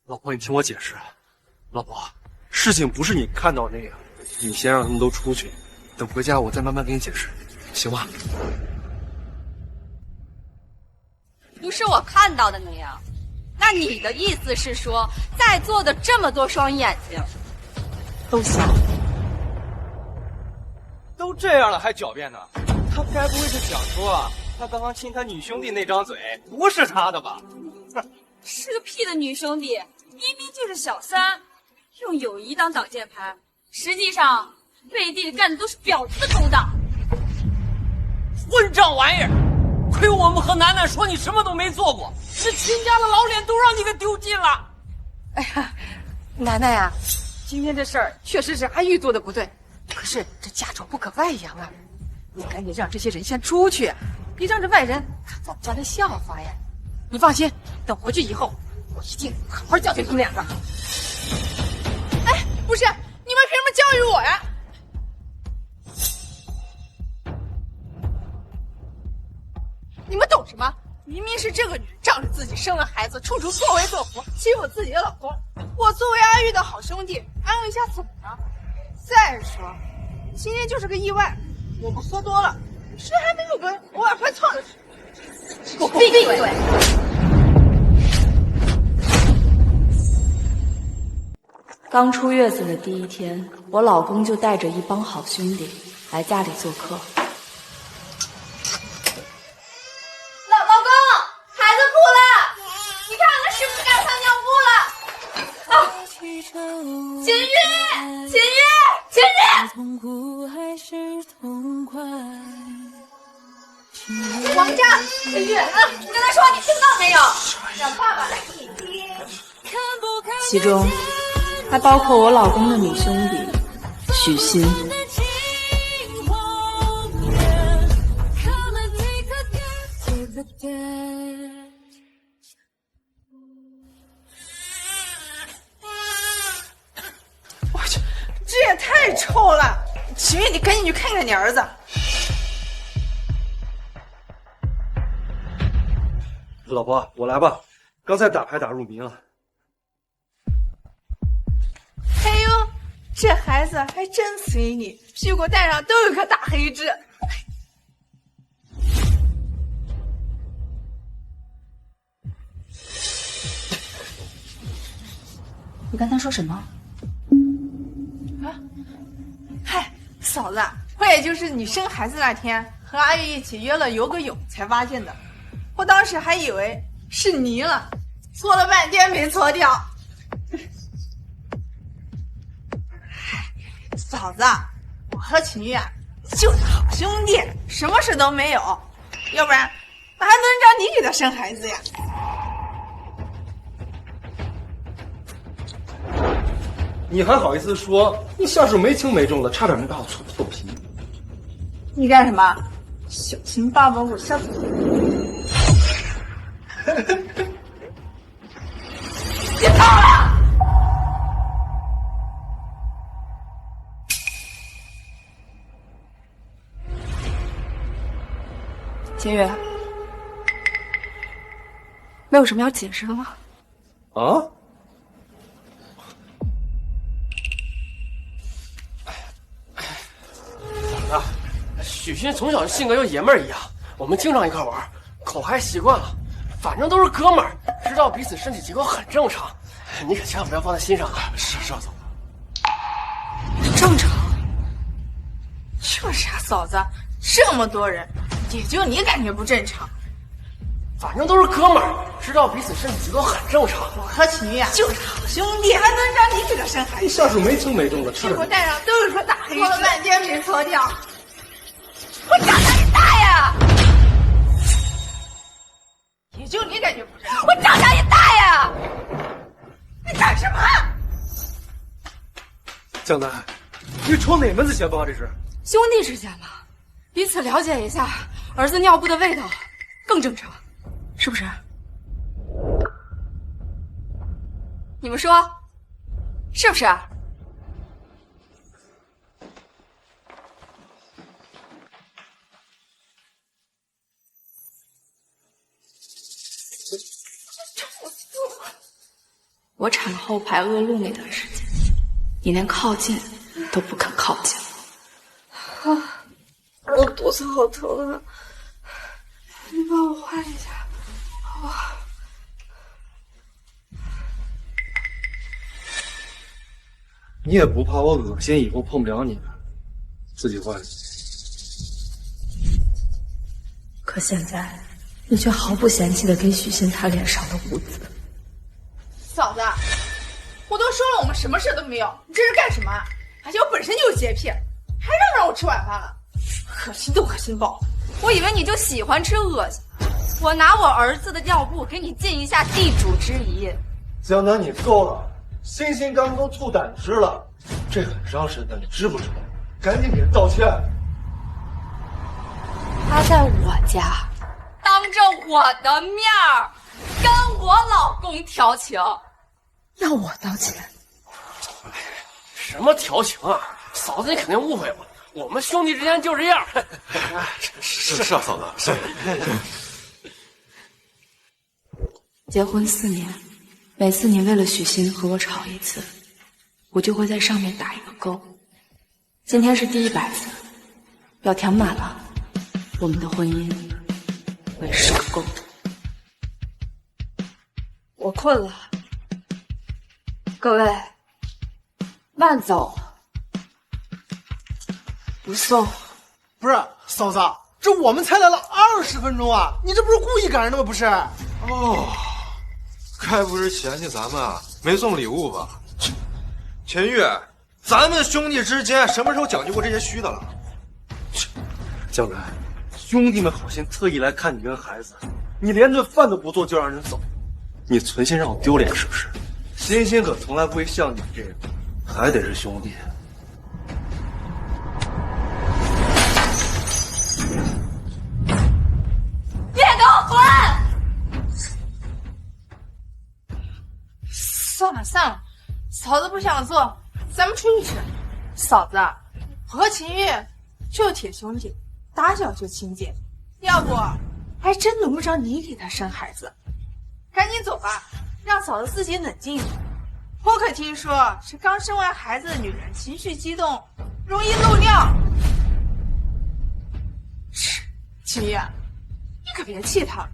老婆，你听我解释。老婆，事情不是你看到那样，你先让他们都出去，等回家我再慢慢给你解释，行吧？不是我看到的那样，那你的意思是说，在座的这么多双眼睛都瞎？都这样了还狡辩呢？他该不会是想说，他刚刚亲他女兄弟那张嘴不是他的吧？是个屁的女兄弟，明明就是小三，用友谊当挡箭牌，实际上背地里干的都是婊子的勾当。混账玩意儿！亏我们和楠楠说你什么都没做过，这亲家的老脸都让你给丢尽了。哎呀，楠楠呀，今天这事儿确实是阿玉做的不对，可是这家丑不可外扬啊，你赶紧让这些人先出去，别让这外人看咱们家的笑话呀。你放心，等回去以后，我一定好好教训他们两个。哎，不是，你们凭什么教育我呀？你们懂什么？明明是这个女人仗着自己生了孩子，处处作威作福，欺负自己的老公。我作为阿玉的好兄弟，安慰一下怎么了？再说，今天就是个意外，我们喝多了，谁还没有个偶尔犯错的时候？给我闭嘴！刚出月子的第一天，我老公就带着一帮好兄弟来家里做客。老公，孩子哭了，你看看是不是该换尿布了？啊，秦玉，王炸，秦玉啊，我跟他说，你听到没有？让爸爸来给你听。其中还包括我老公的女兄弟许昕。我去，这也太臭了！秦玉，你赶紧去看看你儿子。老婆，我来吧，刚才打牌打入迷了。哎呦，这孩子还真随你，屁股蛋上都有颗大黑痣。你刚才说什么？啊，嗨，嫂子，我也就是你生孩子那天和阿玉一起约了游个泳才发现的，我当时还以为是泥了，搓了半天没搓掉。嫂子，我和秦玉啊就是好兄弟，什么事都没有，要不然哪还轮着你给他生孩子呀？你还好意思说？你下属没轻没重的，差点没把我搓破皮。你干什么？小心爸爸我下次。别动了！秦宇，没有什么要解释的吗？啊？啊，许昕从小性格就爷们儿一样，我们经常一块玩，口嗨习惯了。反正都是哥们儿，知道彼此身体结构很正常，你可千万不要放在心上啊！是啊，嫂子。正常？就是啊，嫂子，这么多人，也就你感觉不正常。反正都是哥们儿，知道彼此身体结构很正常。我和秦玉啊就是好兄弟，还轮着你给他生孩子？你下属没轻没重的，屁股蛋上都有颗大黑痣，搓了半天没搓掉。我长大你大呀！也就你感觉不正常。我长大你大呀！你干什么？江南，你闯哪门子邪风啊？这是兄弟之间嘛，彼此了解一下儿子尿布的味道，更正常，是不是？你们说，是不是？我产后排恶露那段时间，你连靠近都不肯靠近。我肚子好疼啊！你帮我换一下，好吧？你也不怕我恶心，以后碰不了你，自己换。可现在，你却毫不嫌弃的给许昕擦脸上的污渍。嫂子，我都说了我们什么事都没有，你这是干什么？而且我本身就有洁癖，还让我吃晚饭了，恶心都恶心爆了。我以为你就喜欢吃恶心，我拿我儿子的尿布给你尽一下地主之谊。江南，你够了！欣欣刚刚都吐胆汁了，这很伤身的，你知不知道？赶紧给他道歉！他在我家，当着我的面儿跟我老公调情，要我道歉？什么调情啊？嫂子，你肯定误会了，我们兄弟之间就这样。是啊，嫂子是。结婚4年，每次你为了许昕和我吵一次，我就会在上面打一个勾。今天是第100次，要填满了，我们的婚姻为10个勾。我困了，各位慢走，不送。不是嫂子，这我们才来了20分钟啊！你这不是故意赶人的吗？不是？哦，该不是嫌弃咱们啊没送礼物吧？秦玉，咱们兄弟之间什么时候讲究过这些虚的了？江南，兄弟们好心特意来看你跟孩子，你连顿饭都不做就让人走，你存心让我丢脸是不是？欣欣可从来不会像你这样，还得是兄弟。别给我滚！算了算了，嫂子不想做，咱们出去吃。嫂子，我和秦玉就铁兄弟，打小就亲近，要不还真轮不着你给他生孩子。赶紧走吧，让嫂子自己冷静一点。我可听说是刚生完孩子的女人情绪激动，容易漏尿。秦玉，你可别气他，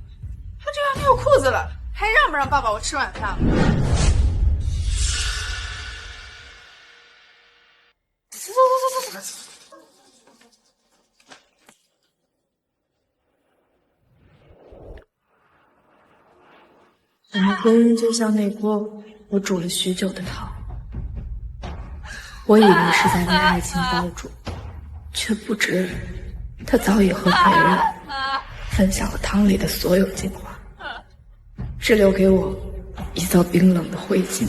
他就要尿裤子了，还让不让爸爸我吃晚饭了？走。我们婚姻就像那锅我煮了许久的汤，我以为是在为爱情煲煮，却不知他早已和别人分享了汤里的所有精华，只留给我一遭冰冷的灰烬。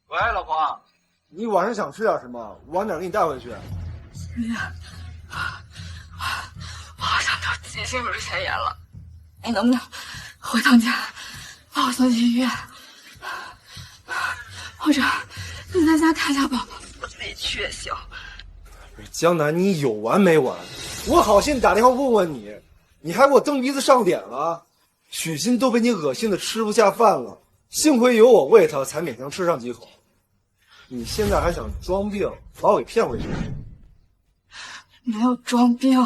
喂，老婆，你晚上想吃点什么？晚点给你带回去。我好像得急性乳腺炎了，你能不能回趟家把我送去医院，或者你在家看一下宝宝，没去也行。江南，你有完没完？我好心打电话问问你，你还给我蹬鼻子上脸了。许昕都被你恶心的吃不下饭了，幸亏有我喂他，才勉强吃上几口。你现在还想装病，把我给骗回去？没有装病。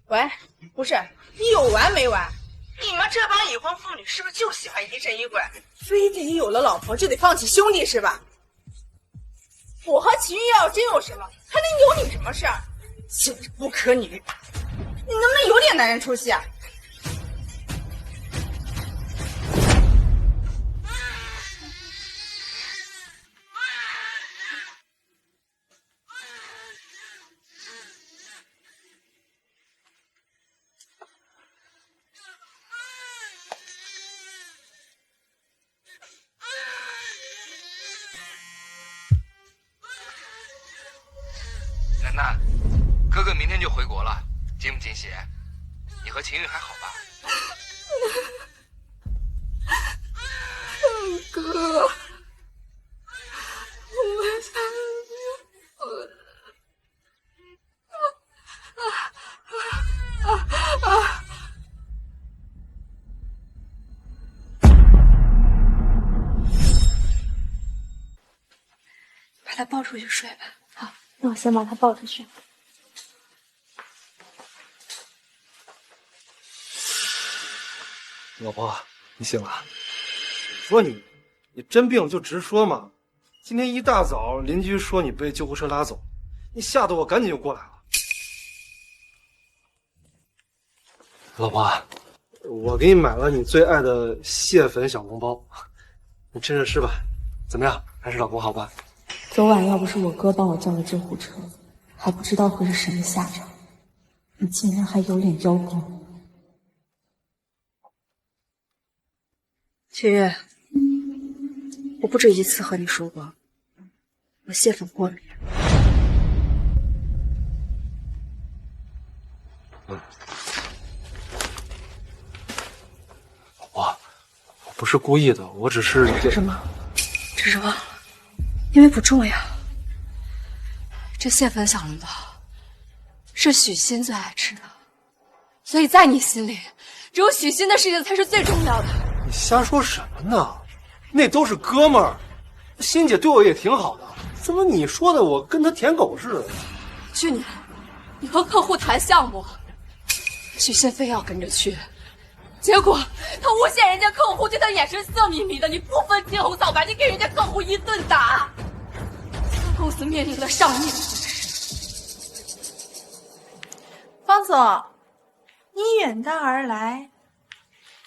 喂，不是，你有完没完？你们这帮已婚妇女是不是就喜欢疑神疑鬼，非得有了老婆就得放弃兄弟是吧？我和秦玉要真有什么，还能有你什么事儿？简直不可理喻！你能不能有点男人出息啊？楠楠，哥哥明天就回国了，惊不惊喜？你和秦玉还好吧？哥，我想把他抱出去睡吧。好，那我先把他抱出去。老婆，你醒了？我说你真病就直说嘛。今天一大早，邻居说你被救护车拉走，你吓得我赶紧就过来了。老婆，我给你买了你最爱的蟹粉小笼包，你趁热吃吧。怎么样？还是老公好吧？昨晚要不是我哥帮我叫了救护车，还不知道会是什么下场。你竟然还有脸邀功！秦月，我不止一次和你说过，我蟹粉过敏。老婆，我不是故意的，我只是……什么？只是忘了，因为不重要。这蟹粉小笼包是许昕最爱吃的，所以在你心里，只有许昕的事情才是最重要的。你瞎说什么呢？那都是哥们儿，欣姐对我也挺好的，怎么你说的我跟她舔狗似的？去年你和客户谈项目，许昕非要跟着去，结果他诬陷人家客户对他眼神色迷迷的，你不分青红皂白，你给人家客户一顿打，公司面临了上亿的损失。方总，你远道而来，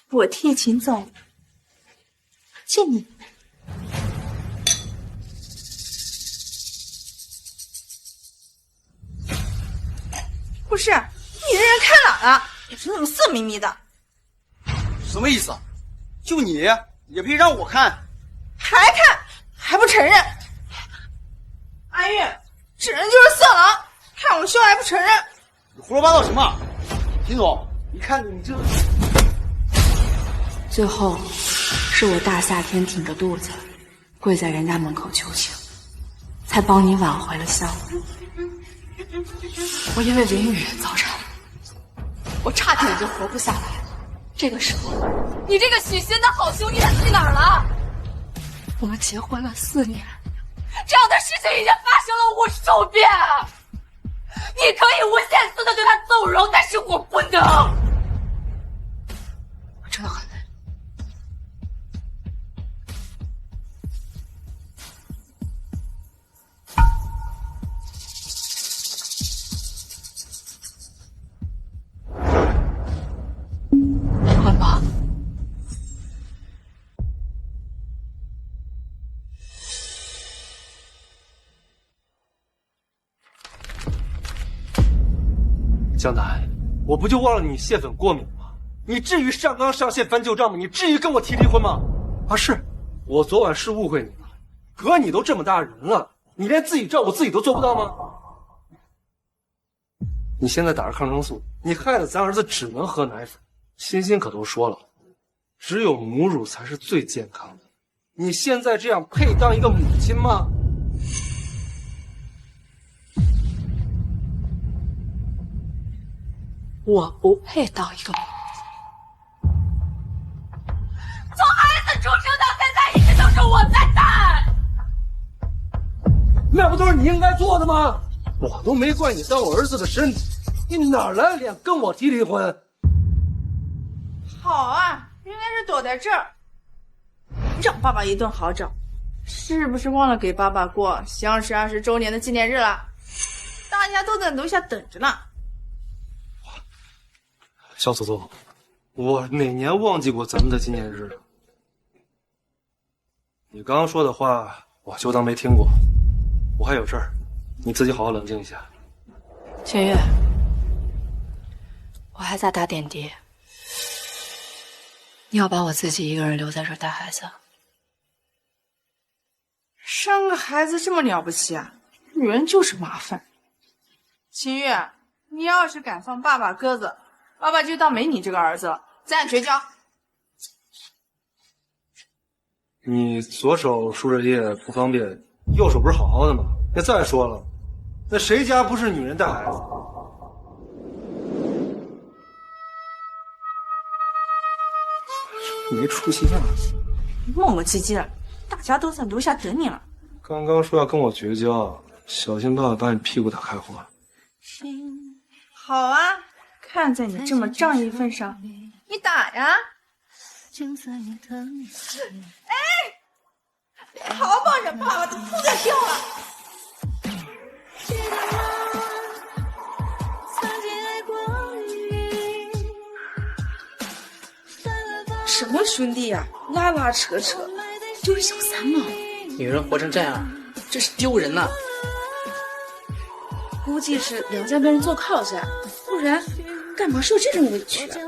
我替秦总敬你。不是，你这人看哪了？眼神怎么色眯眯的？什么意思？就你也配让我看？还看还不承认？阿玉，这人就是色狼，看我凶还不承认？你胡说八道什么？秦总，你看你这……最后，是我大夏天挺着肚子，跪在人家门口求情，才帮你挽回了项目。我因为林雨早产，我差点就活不下来。这个时候，你这个许昕的好兄弟他去哪儿了？我们结婚了4年，这样的事情已经发生了无数遍。你可以无限次的对他纵容，但是我不能。我真的很累。滚吧。江南，我不就忘了你蟹粉过敏吗？你至于上纲上线翻旧账吗？你至于跟我提离婚吗？啊，是我昨晚是误会你了。哥，你都这么大人了，你连自己照顾自己都做不到吗？你现在打着抗生素，你害得咱儿子只能喝奶粉。欣欣可都说了，只有母乳才是最健康的。你现在这样配当一个母亲吗？我不配当一个母亲。从孩子出生到现在，一直都是我在带。那不都是你应该做的吗？我都没怪你当我儿子的身体，你哪来的脸跟我提离婚？好啊，原来是躲在这儿，让爸爸一顿好整。是不是忘了给爸爸过相识20周年的纪念日了？大家都在楼下等着呢。小祖宗，我哪年忘记过咱们的纪念日了？你刚刚说的话，我就当没听过。我还有事儿，你自己好好冷静一下。秦月，我还在打点滴，你要把我自己一个人留在这儿带孩子？生个孩子这么了不起啊？女人就是麻烦。秦月，你要是敢放爸爸鸽子，爸爸就当没你这个儿子了，咱俩绝交。你左手输着液不方便，右手不是好好的吗？那再说了，那谁家不是女人带孩子？没出息啊！磨磨唧唧的，大家都在楼下等你了。刚刚说要跟我绝交，小心爸爸把你屁股打开花。好啊，看在你这么仗义份上，你打呀！哎，好抱着爸爸的不得跳了。什么兄弟呀、拉拉扯扯，就是小三嘛。女人活成这样，真是丢人呐！估计是梁家被人做靠山，不然干嘛受这种委屈啊？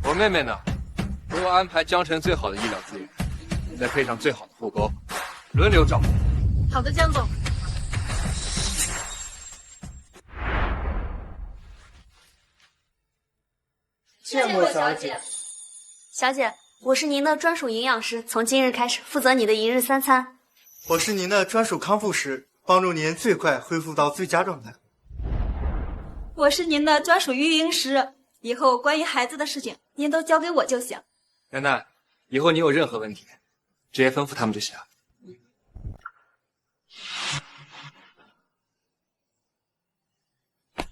我妹妹呢？给我安排江城最好的医疗资源，再配上最好的护沟，轮流照顾。好的，江总。见过小姐。小姐，我是您的专属营养师，从今日开始负责你的一日3餐。我是您的专属康复师，帮助您最快恢复到最佳状态。我是您的专属育婴师，以后关于孩子的事情，您都交给我就行。楠楠，以后你有任何问题，直接吩咐他们就行。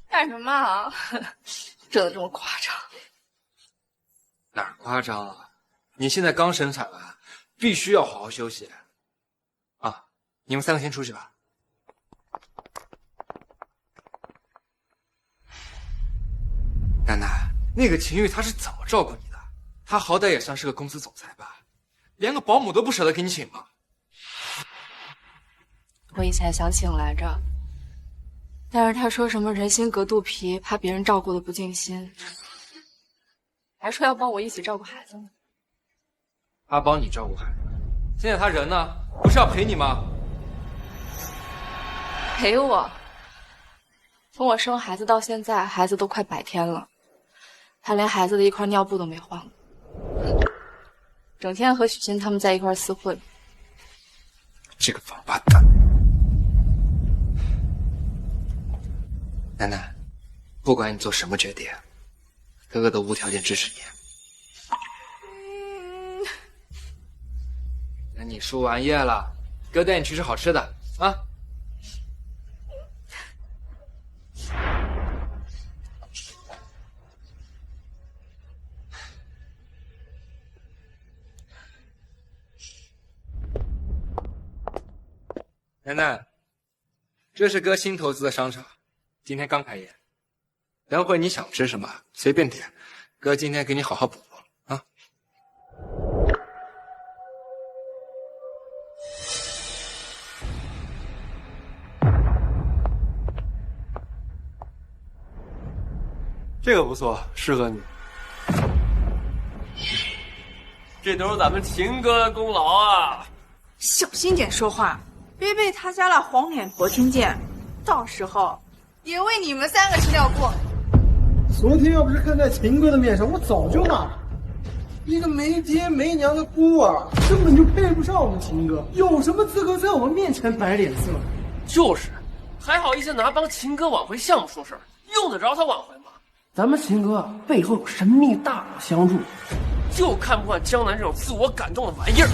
干什么啊？真的这么夸张？哪儿夸张了？你现在刚生产完，必须要好好休息。啊，你们3个先出去吧。楠楠，那个秦玉他是怎么照顾你的？他好歹也算是个公司总裁吧，连个保姆都不舍得给你请吗？我以前想请来着，但是他说什么人心隔肚皮，怕别人照顾的不尽心，还说要帮我一起照顾孩子呢。他帮你照顾孩子，现在他人呢？不是要陪你吗？陪我？从我生孩子到现在，孩子都快100天了，他连孩子的一块尿布都没换过，整天和许昕他们在一块厮混。这个王八蛋！楠楠，不管你做什么决定，哥哥都无条件支持你。那你输完液了，哥带你去吃好吃的啊！楠楠，这是哥新投资的商场，今天刚开业。等会你想吃什么随便点，哥今天给你好好补补啊。这个不错，适合你。这都是咱们秦哥的功劳啊！小心点说话，别被他家的黄脸婆听见，到时候也为你们3个吃尿布。昨天要不是看在秦哥的面上，我早就骂他。一个没爹没娘的孤儿，根本就配不上我们秦哥，有什么资格在我们面前摆脸色？就是，还好意思拿帮秦哥挽回项目说事儿，用得着他挽回吗？咱们秦哥背后有神秘大佬相助，就看不惯江南这种自我感动的玩意儿。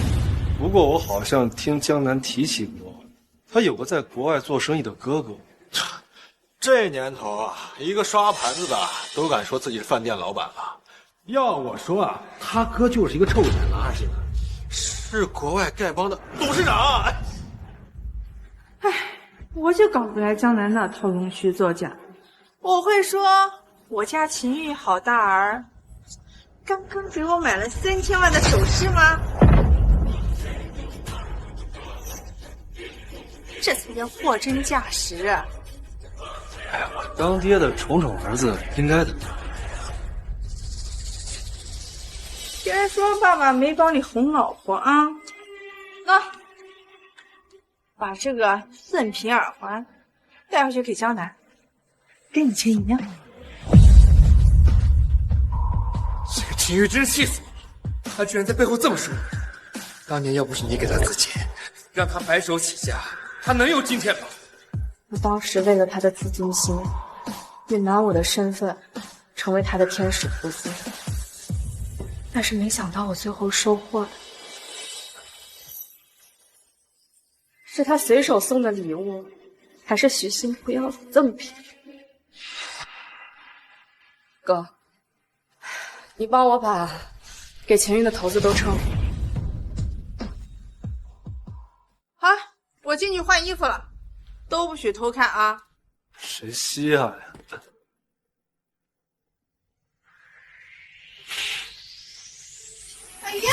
不过我好像听江南提起过，他有个在国外做生意的哥哥。这年头啊，一个刷盘子的都敢说自己是饭店老板了。要我说啊，他哥就是一个臭捡垃圾的，是国外丐帮的董事长。唉，我就搞不来江南那套龙须作假。我会说我家秦玉好大儿，刚刚给我买了3000万的首饰吗？这才叫货真价实啊！哎呀，我当爹的宠宠儿子应该的。别说爸爸没帮你哄老婆啊！那把这个4品耳环带回去给江南，跟以前一样。这个秦玉真气死我了，他居然在背后这么说人。当年要不是你给他资金，让他白手起家，他能有今天吗？我当时为了他的自尊心，也拿我的身份成为他的天使投资，但是没想到我最后收获的是他随手送的礼物，还是许仙不要的赠品。哥，你帮我把给秦玉的投资都撤了。好，我进去换衣服了，都不许偷看啊！谁稀罕呀？哎呀，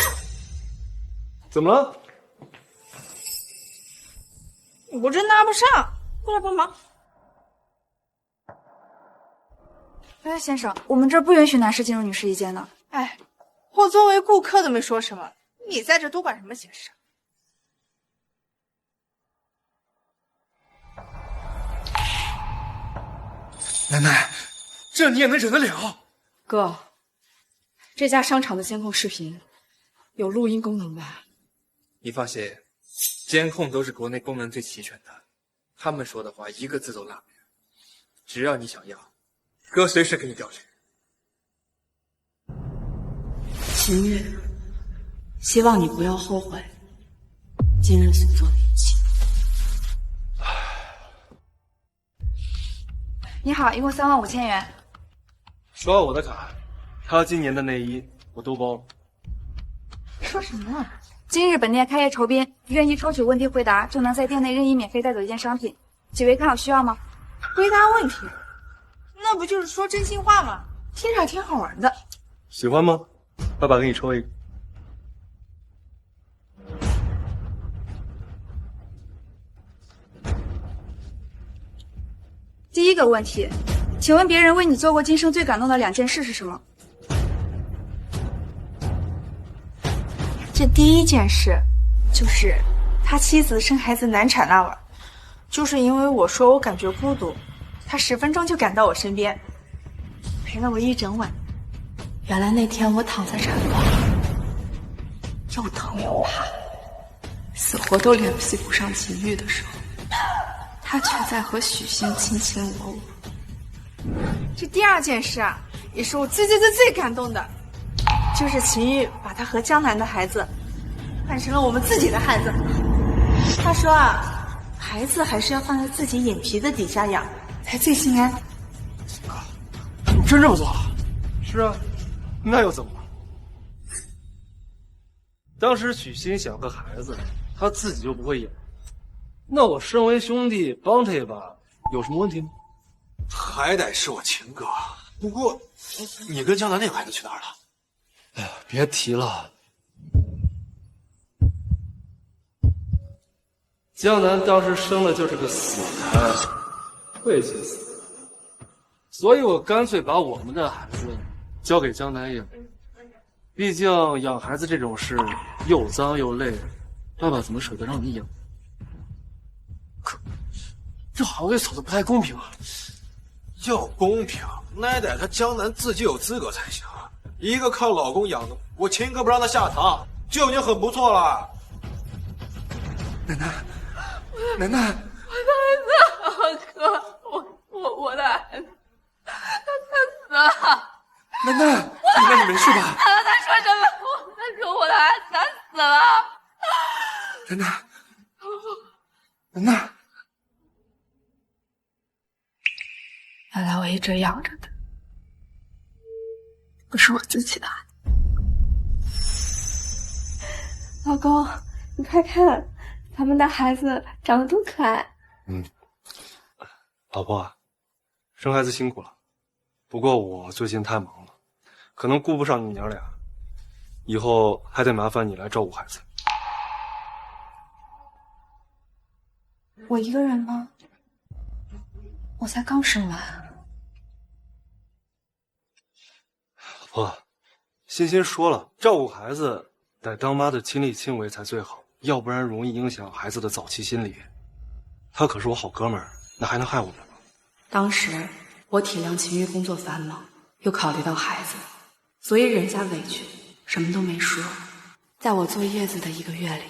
怎么了？我这拿不上，过来帮忙。哎，先生，我们这儿不允许男士进入女士一间的。哎，我作为顾客都没说什么，你在这多管什么闲事？奶奶，这你也能忍得了？哥，这家商场的监控视频有录音功能吧？你放心，监控都是国内功能最齐全的，他们说的话一个字都落不了。只要你想要，哥随时给你调取。秦玉，希望你不要后悔今日所做的一切。你好，一共35000元。刷我的卡，他今年的内衣我都包了。说什么啊？今日本店开业酬宾，愿意抽取问题回答，就能在店内任意免费带走一件商品。几位看有需要吗？回答问题，那不就是说真心话吗？听着还挺好玩的。喜欢吗？爸爸给你抽一个。第一个问题，请问别人为你做过今生最感动的2件事是什么？这第一件事，就是他妻子生孩子难产那晚，就是因为我说我感觉孤独，他10分钟就赶到我身边，陪了我一整晚。原来那天我躺在产房，又疼又怕，死活都联系不上秦玉的时候，他却在和许仙卿卿我我。这第二件事啊，也是我最感动的，就是秦玉把他和江南的孩子换成了我们自己的孩子。他说啊，孩子还是要放在自己眼皮子底下养，才最心安。你真这么做了？是啊，那又怎么了？当时许昕想个孩子，他自己就不会养，那我身为兄弟帮他一把，有什么问题吗？还得是我秦哥。不过，你跟江南那个孩子去哪儿了？哎呀，别提了。江南当时生的就是个死胎，晦气死了，所以我干脆把我们的孩子交给江南养。毕竟养孩子这种事又脏又累，爸爸怎么舍得让你养？可这好像对嫂子不太公平啊！要公平，那得他江南自己有资格才行。一个靠老公养的，我秦哥不让她下堂，就已经很不错了。奶奶，奶奶，我的孩子，哥，我的孩子，他死了。奶奶，奶奶你没事吧？他说什么？他说我的孩子他死了。奶奶，奶奶，原来我一直养着的不是我自己的孩子。老公，你快看，咱们的孩子长得多可爱。老婆，生孩子辛苦了，不过我最近太忙了，可能顾不上你娘俩，以后还得麻烦你来照顾孩子。我一个人吗？我才刚生完。老婆，欣欣说了，照顾孩子得当妈的亲力亲为才最好，要不然容易影响孩子的早期心理。他可是我好哥们儿，那还能害我们吗？当时我体谅秦玉工作繁忙，又考虑到孩子，所以忍下委屈，什么都没说。在我坐月子的1个月里，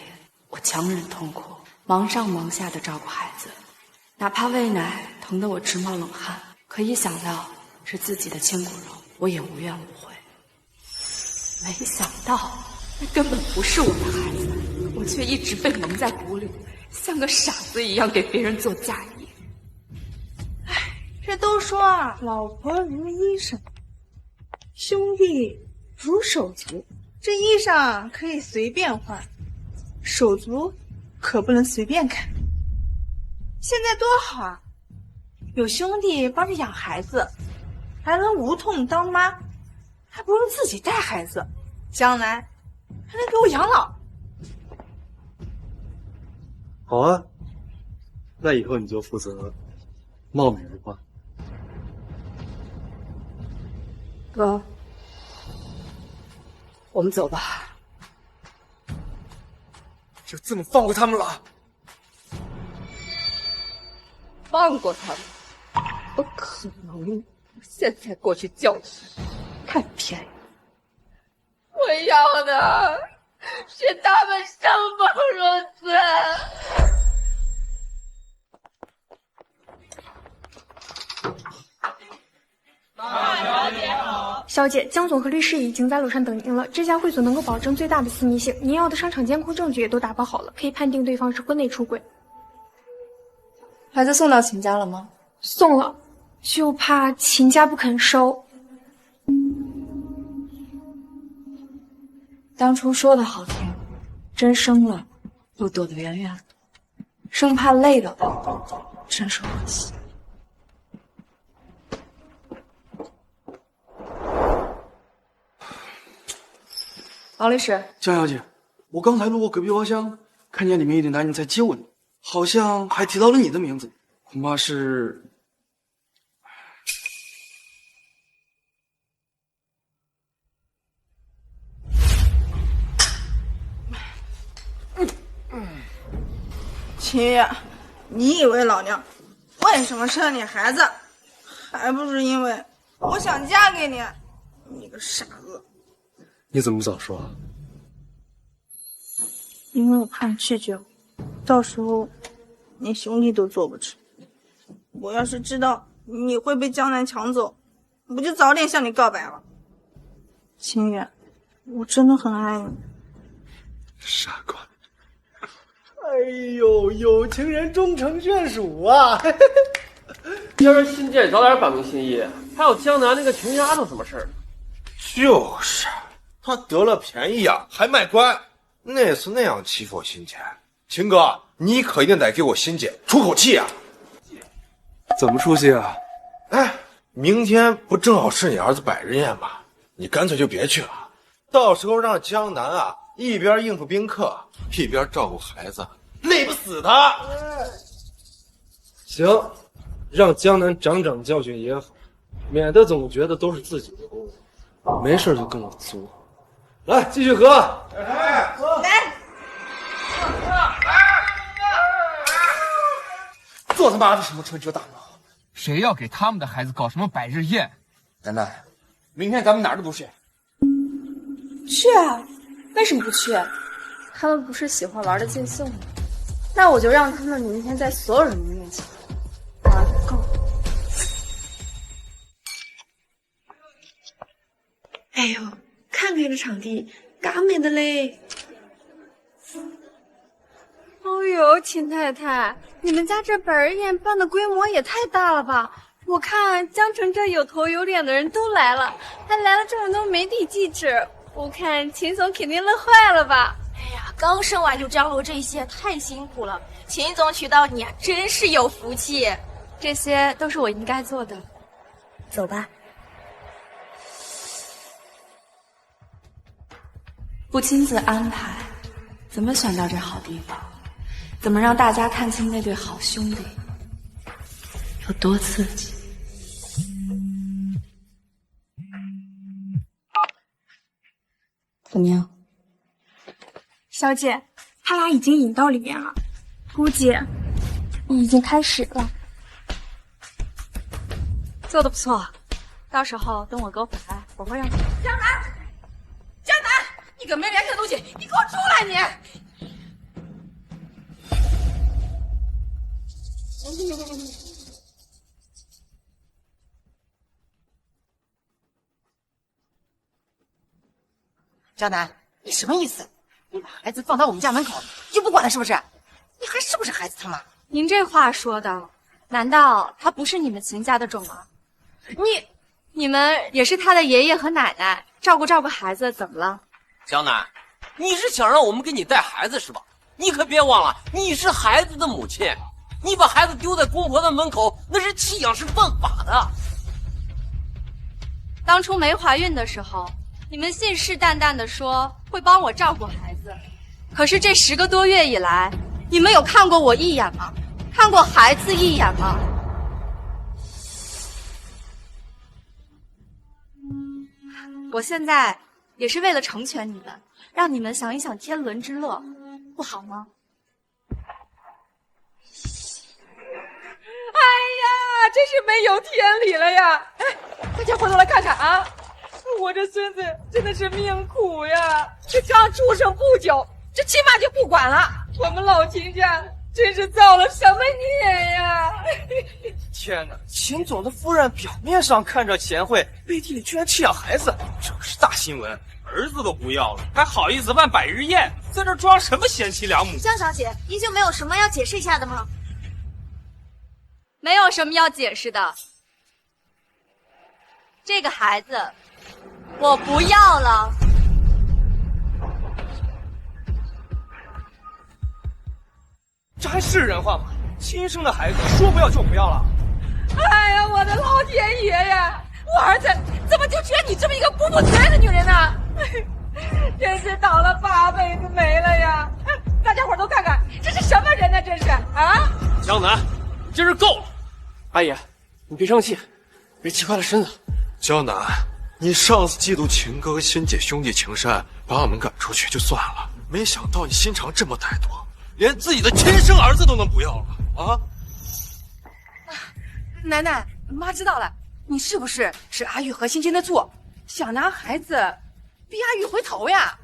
我强忍痛苦，忙上忙下的照顾孩子，哪怕喂奶疼得我直冒冷汗，可一想到是自己的亲骨肉，我也无怨无悔。没想到那根本不是我的孩子，我却一直被蒙在鼓里，像个傻子一样给别人做嫁衣。这都说啊，老婆如衣裳，兄弟如手足。这衣裳可以随便换，手足可不能随便看。现在多好啊，有兄弟帮着养孩子，还能无痛当妈，还不用自己带孩子，将来还能给我养老。好啊，那以后你就负责貌美如花。哥，我们走吧。就这么放过他们了？放过他们？不可能！现在过去教训，太便宜。我要的是他们生不如死。小姐，江总和律师已经在楼上等您了。这家会所能够保证最大的私密性，您要的商场监控证据也都打包好了，可以判定对方是婚内出轨。孩子送到秦家了吗？送了，就怕秦家不肯收。当初说的好听，真生了又躲得远远的，生怕累了我，真是可惜。王律师，江小姐，我刚才路过隔壁包厢，看见里面有点男人在接吻，好像还提到了你的名字，恐怕是……秦月，你以为老娘为什么生你孩子，还不是因为我想嫁给你？你个傻子！你怎么不早说啊？因为我怕你拒绝我，到时候连兄弟都做不成。我要是知道你会被江南抢走，我就早点向你告白了。秦月，我真的很爱你。傻瓜！哎呦，有情人终成眷属啊！要是新建早点表明心意，还有江南那个穷丫头什么事儿？就是，他得了便宜呀，还卖乖。那次那样欺负我欣姐，秦哥，你可一定得给我欣姐出口气啊！怎么出息啊？哎，明天不正好是你儿子百日宴吗？你干脆就别去了，到时候让江南啊一边应付宾客，一边照顾孩子，累不死他。行，让江南长长教训也好，免得总觉得都是自己的功劳。没事就跟我作，来继续喝。来，做他妈的什么春秋大梦？谁要给他们的孩子搞什么百日宴？奶奶，明天咱们哪儿都不去。去啊，为什么不去？他们不是喜欢玩的尽兴吗？那我就让他们明天在所有人的面前玩够。哎呦，看看这场地，嘎美的嘞！哦呦，秦太太，你们家这百日宴办的规模也太大了吧！我看江城这有头有脸的人都来了，还来了这么多媒体记者，我看秦总肯定乐坏了吧！哎呀，刚生完就张罗这些，太辛苦了。秦总娶到你啊，真是有福气。这些都是我应该做的。走吧。不亲自安排，怎么选到这好地方？怎么让大家看清那对好兄弟？有多刺激？怎么样？小姐，他俩已经引到里面了，估计已经开始了。做的不错，到时候等我哥回来，我会让他。江南，江南，你个没良心的东西，你给我出来！你！江南，你什么意思？你把孩子放到我们家门口就不管了是不是？你还是不是孩子他妈？您这话说的，难道他不是你们秦家的种吗？你们也是他的爷爷和奶奶，照顾照顾孩子，怎么了？江南，你是想让我们给你带孩子是吧？你可别忘了，你是孩子的母亲，你把孩子丢在公婆的门口，那是弃养，是犯法的。当初没怀孕的时候，你们信誓旦旦地说会帮我照顾孩子，可是这10个多月以来，你们有看过我一眼吗？看过孩子一眼吗？我现在也是为了成全你们，让你们享一享天伦之乐，不好吗？哎呀，真是没有天理了呀！哎，大家回头来看看啊，我这孙子真的是命苦呀！这刚出生不久，这亲妈就不管了，我们老秦家真是造了什么孽呀！天哪，秦总的夫人表面上看着贤惠，背地里居然弃养孩子，这是大新闻。儿子都不要了，还好意思办百日宴，在这装什么贤妻良母？江小姐，您就没有什么要解释一下的吗？没有什么要解释的。这个孩子，我不要了。这还是人话吗？亲生的孩子说不要就不要了？哎呀，我的老天爷呀！我儿子怎么就缺你这么一个不负责任的女人呢？真是倒了8辈子霉了呀！大家伙都看看，这是什么人呢？这是啊！江南，你真是够了！阿姨，你别生气，别气坏了身子。江南，你上次嫉妒秦哥和欣姐兄弟情深，把我们赶出去就算了，没想到你心肠这么歹毒，连自己的亲生儿子都能不要了啊！奶奶，妈知道了，你是不是阿玉和欣欣的错，想拿孩子逼阿玉回头呀？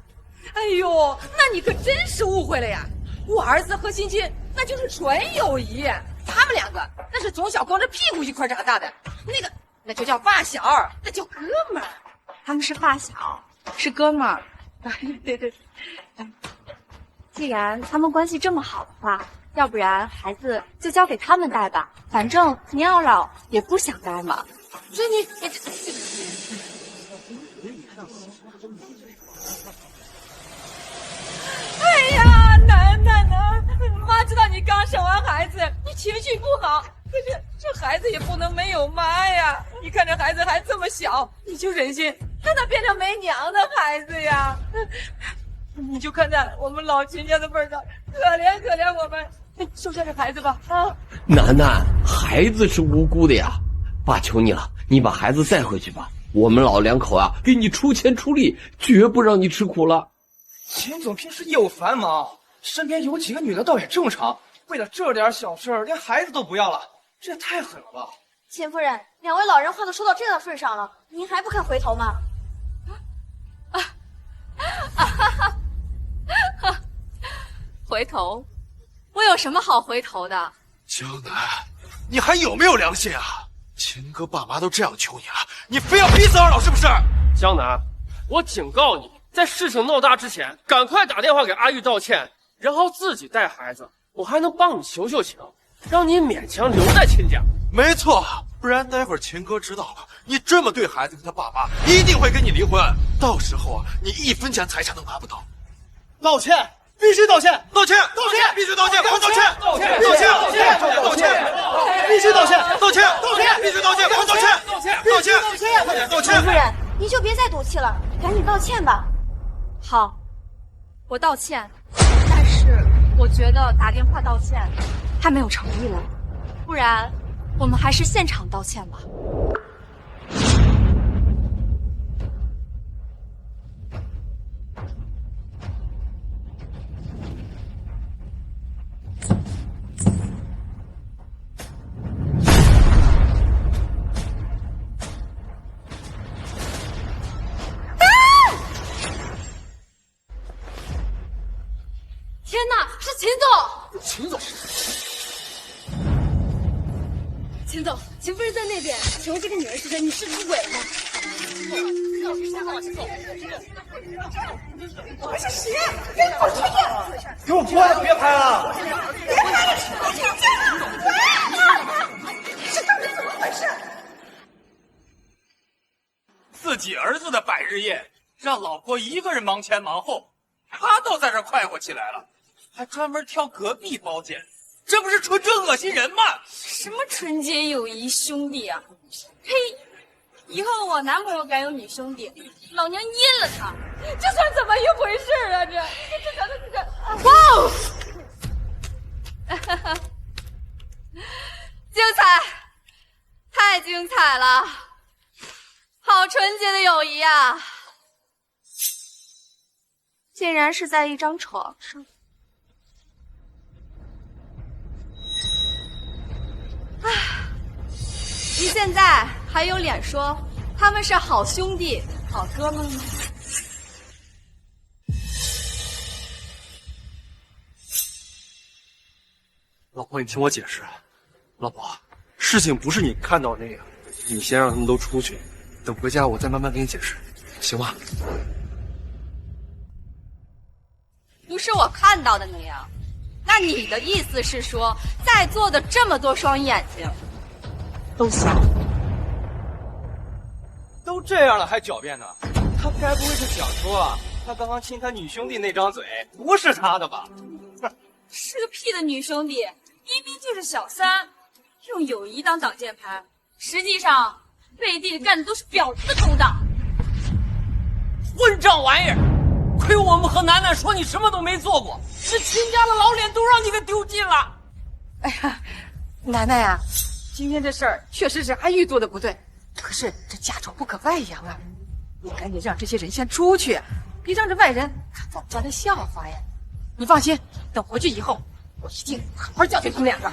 哎呦，那你可真是误会了呀！我儿子和欣欣那就是纯友谊，他们2个那是从小光着屁股一块长大的，那就叫发小，那叫哥们儿。他们是发小，是哥们儿。对对。既然他们关系这么好的话，要不然孩子就交给他们带吧，反正您二老也不想带嘛。所以你哎呀，楠楠呐，妈知道你刚生完孩子，你情绪不好，可是这孩子也不能没有妈呀！你看这孩子还这么小，你就忍心让他变成没娘的孩子呀？你就看在我们老秦家的份上，可怜可怜我们，收下这孩子吧！啊，楠楠，孩子是无辜的呀，爸求你了，你把孩子带回去吧，我们老2口啊，给你出钱出力，绝不让你吃苦了。秦总平时业务繁忙，身边有几个女的倒也正常，为了这点小事连孩子都不要了，这也太狠了吧！秦夫人，2位老人话都说到这个份上了，您还不肯回头吗？回头？我有什么好回头的？江南，你还有没有良心啊？秦哥爸妈都这样求你了，你非要逼死二老是不是？江南，我警告你，在事情闹大之前，赶快打电话给阿玉道歉，然后自己带孩子，我还能帮你求求情，让你勉强留在秦家。没错，不然待会儿秦哥知道了，你这么对孩子和他爸妈，一定会跟你离婚。到时候啊，你1分钱财产都拿不到。道歉，必须道歉！道歉！道歉！必须道歉！快道歉！道歉！道歉！道歉！道歉！必须道歉！道歉！道歉！必须道歉！快道歉！道歉！道歉！快点道歉！林夫人，你就别再赌气了，赶紧道歉吧。好，我道歉，但是我觉得打电话道歉太没有诚意了，不然我们还是现场道歉吧。天哪，是秦总！秦总，秦总，秦夫人在那边，请问这个女人是谁？你是出轨了吗？我是谁？给我滚出去！给我滚！别拍了！别拍了！我请假了！这到底怎么回事？自己儿子的百日宴，让老婆一个人忙前忙后，他都在这快活起来了，还专门挑隔壁包间，这不是纯纯恶心人吗？什么纯洁友谊兄弟啊！呸！以后我男朋友敢有女兄弟，老娘阉了他！这算怎么一回事啊？这哇哦！精彩，太精彩了！好纯洁的友谊啊！竟然是在一张床上。唉，你现在还有脸说他们是好兄弟、好哥们吗？老婆，你听我解释。老婆，事情不是你看到那样，你先让他们都出去，等回家我再慢慢给你解释，行吗？不是我看到的那样。那你的意思是说，在座的这么多双眼睛都瞎了？都这样了还狡辩呢？他该不会是想说，他刚刚亲他女兄弟那张嘴不是他的吧？是个屁的女兄弟，明明就是小三，用友谊当挡箭牌，实际上背地里干的都是婊子的勾当。混账玩意儿！亏我们和楠楠说你什么都没做过，是秦家的老脸都让你给丢尽了。哎呀，楠楠呀，今天这事儿确实是阿玉做的不对，可是这家丑不可外扬啊！你赶紧让这些人先出去，别让这外人看咱家的笑话呀！你放心，等回去以后，我一定好好教训他们两个。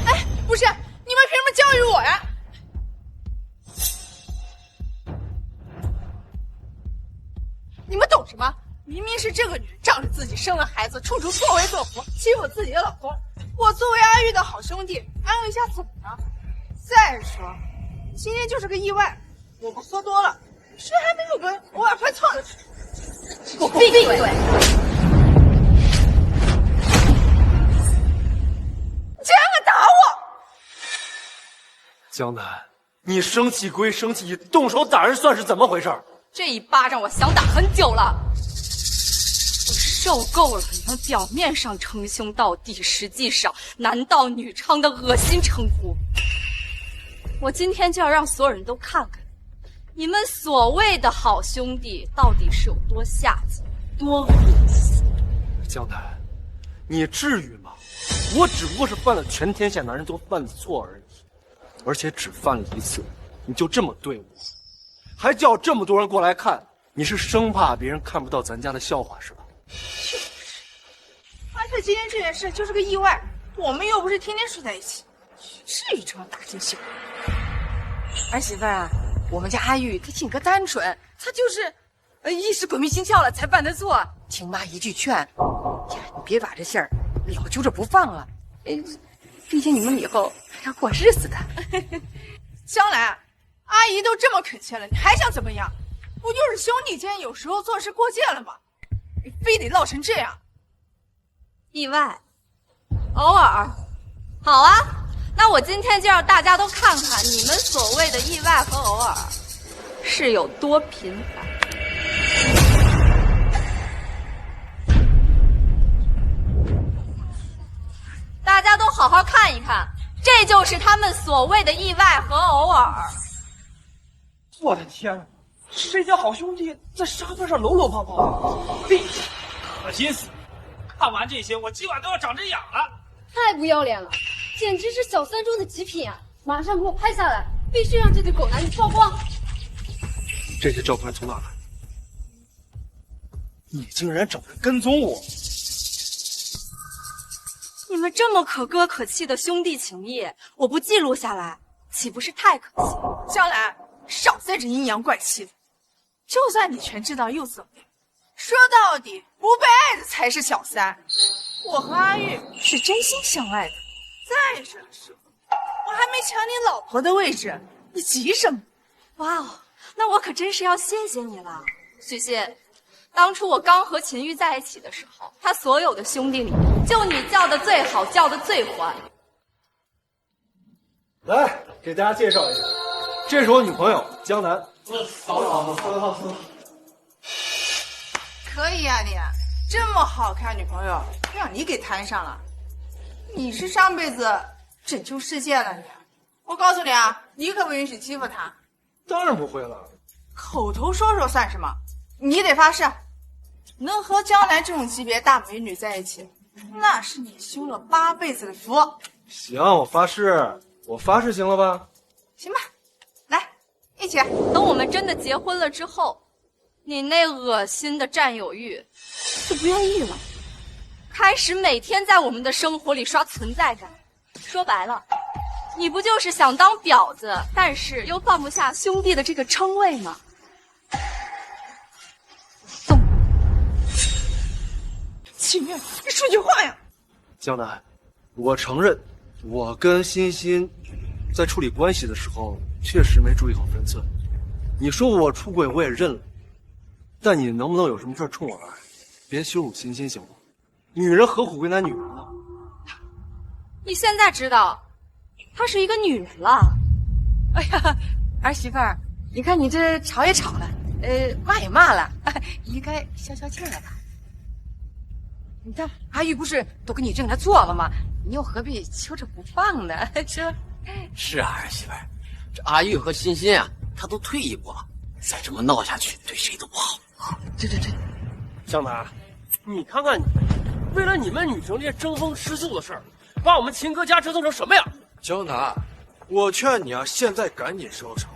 哎，不是，你们凭什么教育我呀？你们懂什么？明明是这个女人仗着自己生了孩子，处处作威作福，欺负自己的老公。我作为阿玉的好兄弟，安慰一下怎么了？再说，今天就是个意外，我们喝多了，谁还没有个偶尔犯错的事？给我闭嘴！竟然敢打我！江南，你生气归生气，动手打人算是怎么回事？这一巴掌我想打很久了，我受够了你们表面上称兄道弟，实际上男盗女娼的恶心称呼。我今天就要让所有人都看看，你们所谓的好兄弟到底是有多下贱，多恶心。江南，你至于吗？我只不过是犯了全天下男人都犯的错而已，而且只犯了一次，你就这么对我？还叫这么多人过来看，你是生怕别人看不到咱家的笑话是吧？就是，而且今天这件事就是个意外，我们又不是天天睡在一起，至于这么大惊小怪？儿媳妇啊，我们家阿玉她性格单纯，她就是一时鬼迷心窍了才犯的错。听妈一句劝，呀，你别把这事儿老揪着不放啊。毕竟你们以后还要过日子的。江兰，阿姨都这么恳切了，你还想怎么样？不就是兄弟间有时候做事过界了吗？你非得闹成这样？意外，偶尔，好啊。那我今天就让大家都看看你们所谓的意外和偶尔是有多频繁。大家都好好看一看，这就是他们所谓的意外和偶尔。我的天哪！谁家好兄弟在沙发上搂搂抱抱的？嘿，恶心死！看完这些，我今晚都要长针眼了。太不要脸了，简直是小三中的极品啊！马上给我拍下来，必须让这对狗男女曝光。这些照片从哪来？你竟然找人跟踪我！你们这么可歌可泣的兄弟情谊，我不记录下来，岂不是太可惜？江兰，少在这阴阳怪气的。就算你全知道又怎么样？说到底，不被爱的才是小三。我和阿玉是真心相爱的。再者说，我还没抢你老婆的位置，你急什么？哇哦，那我可真是要谢谢你了，许昕。当初我刚和秦玉在一起的时候，他所有的兄弟里，就你叫的最好，叫的最欢。来，给大家介绍一下，这是我女朋友江南。好，可以啊，你这么好看女朋友，让你给摊上了。你是上辈子拯救世界了你。我告诉你啊，你可不允许欺负她。当然不会了。口头说说算什么？你得发誓，能和江南这种级别大美女在一起，那是你修了8辈子的福。行，我发誓，行了吧？行吧，来，一起来。等我们真的结婚了之后，你那恶心的占有欲就不愿意了，开始每天在我们的生活里刷存在感。说白了，你不就是想当婊子，但是又放不下兄弟的这个称谓吗？秦月，你说句话呀！江南，我承认，我跟欣欣在处理关系的时候确实没注意好分寸。你说我出轨，我也认了，但你能不能有什么事冲我来，别羞辱欣欣行吗？女人何苦为难女人呢？你现在知道，她是一个女人了。哎呀，儿媳妇儿，你看你这吵也吵了，骂也骂了，应该消消气了吧？你看阿玉不是都给你认了错了吗？你又何必揪着不放呢？是啊，儿媳妇儿，这阿玉和欣欣啊，她都退一步了，再这么闹下去，对谁都不好。对，江南，你看看你，为了你们女生这些争风吃醋的事儿，把我们秦哥家折腾成什么样？江南，我劝你啊，现在赶紧收场，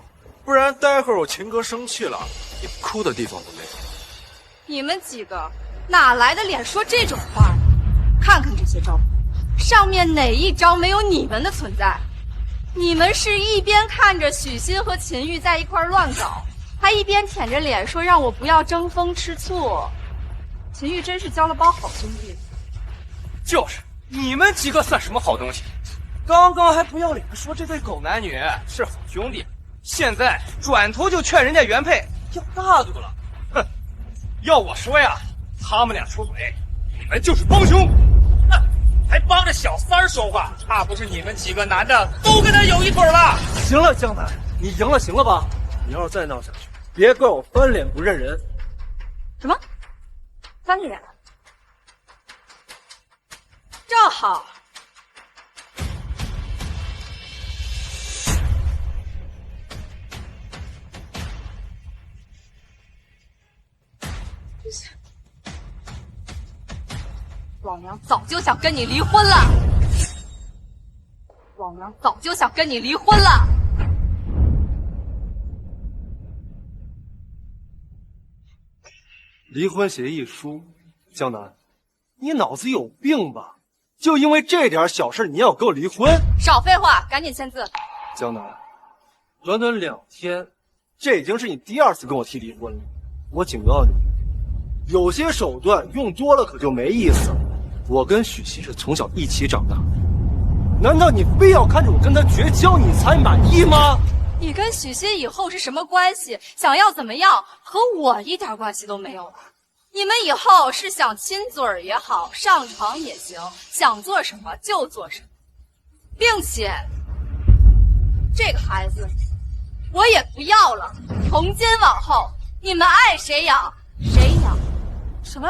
不然待会儿我秦哥生气了，你哭的地方都没有。你们几个哪来的脸说这种话？看看这些照片，上面哪一张没有你们的存在？你们是一边看着许昕和秦玉在一块乱搞，还一边舔着脸说让我不要争风吃醋。秦玉真是交了包好兄弟。就是你们几个算什么好东西？刚刚还不要脸的说这对狗男女是好兄弟，现在转头就劝人家原配要大度了。哼，要我说呀，他们俩出轨，你们就是帮凶。哼，还帮着小三儿说话，怕不是你们几个男的都跟他有一腿了。行了，江南，你赢了，行了吧？你要是再闹下去，别怪我翻脸不认人。什么？翻脸？正好。老娘早就想跟你离婚了，老娘早就想跟你离婚了。离婚协议书，江南，你脑子有病吧？就因为这点小事，你要跟我离婚？少废话，赶紧签字。江南，短短2天，这已经是你第2次跟我提离婚了。我警告你，有些手段用多了可就没意思了。我跟许昕是从小一起长大，难道你非要看着我跟她绝交你才满意吗？你跟许昕以后是什么关系？想要怎么样，和我一点关系都没有了。你们以后是想亲嘴儿也好，上床也行，想做什么就做什么，并且这个孩子我也不要了。从今往后，你们爱谁养谁养。什么？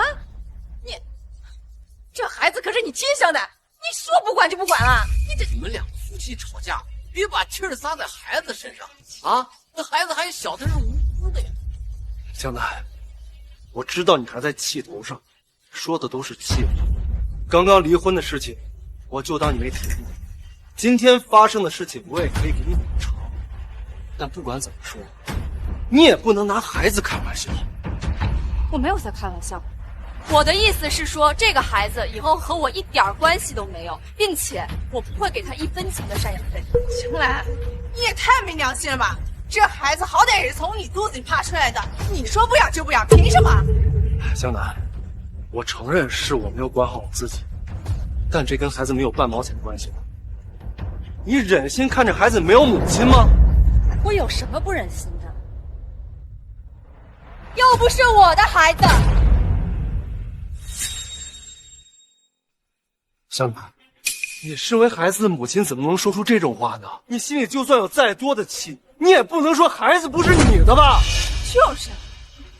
这孩子可是你亲生的，你说不管就不管了？你们两个夫妻吵架，别把气儿撒在孩子身上啊！那孩子还小，他是无辜的呀。江南，我知道你还在气头上，说的都是气话。刚刚离婚的事情，我就当你没听过。今天发生的事情，我也可以给你补偿。但不管怎么说，你也不能拿孩子开玩笑。我没有在开玩笑。我的意思是说，这个孩子以后和我一点关系都没有，并且我不会给他1分钱的赡养费。晴岚，你也太没良心了吧！这孩子好歹也是从你肚子里爬出来的，你说不养就不养，凭什么？江南，我承认是我没有管好我自己，但这跟孩子没有半毛钱关系。你忍心看着孩子没有母亲吗？我有什么不忍心的？又不是我的孩子。江南，你身为孩子的母亲，怎么能说出这种话呢？你心里就算有再多的气，你也不能说孩子不是你的吧？就是，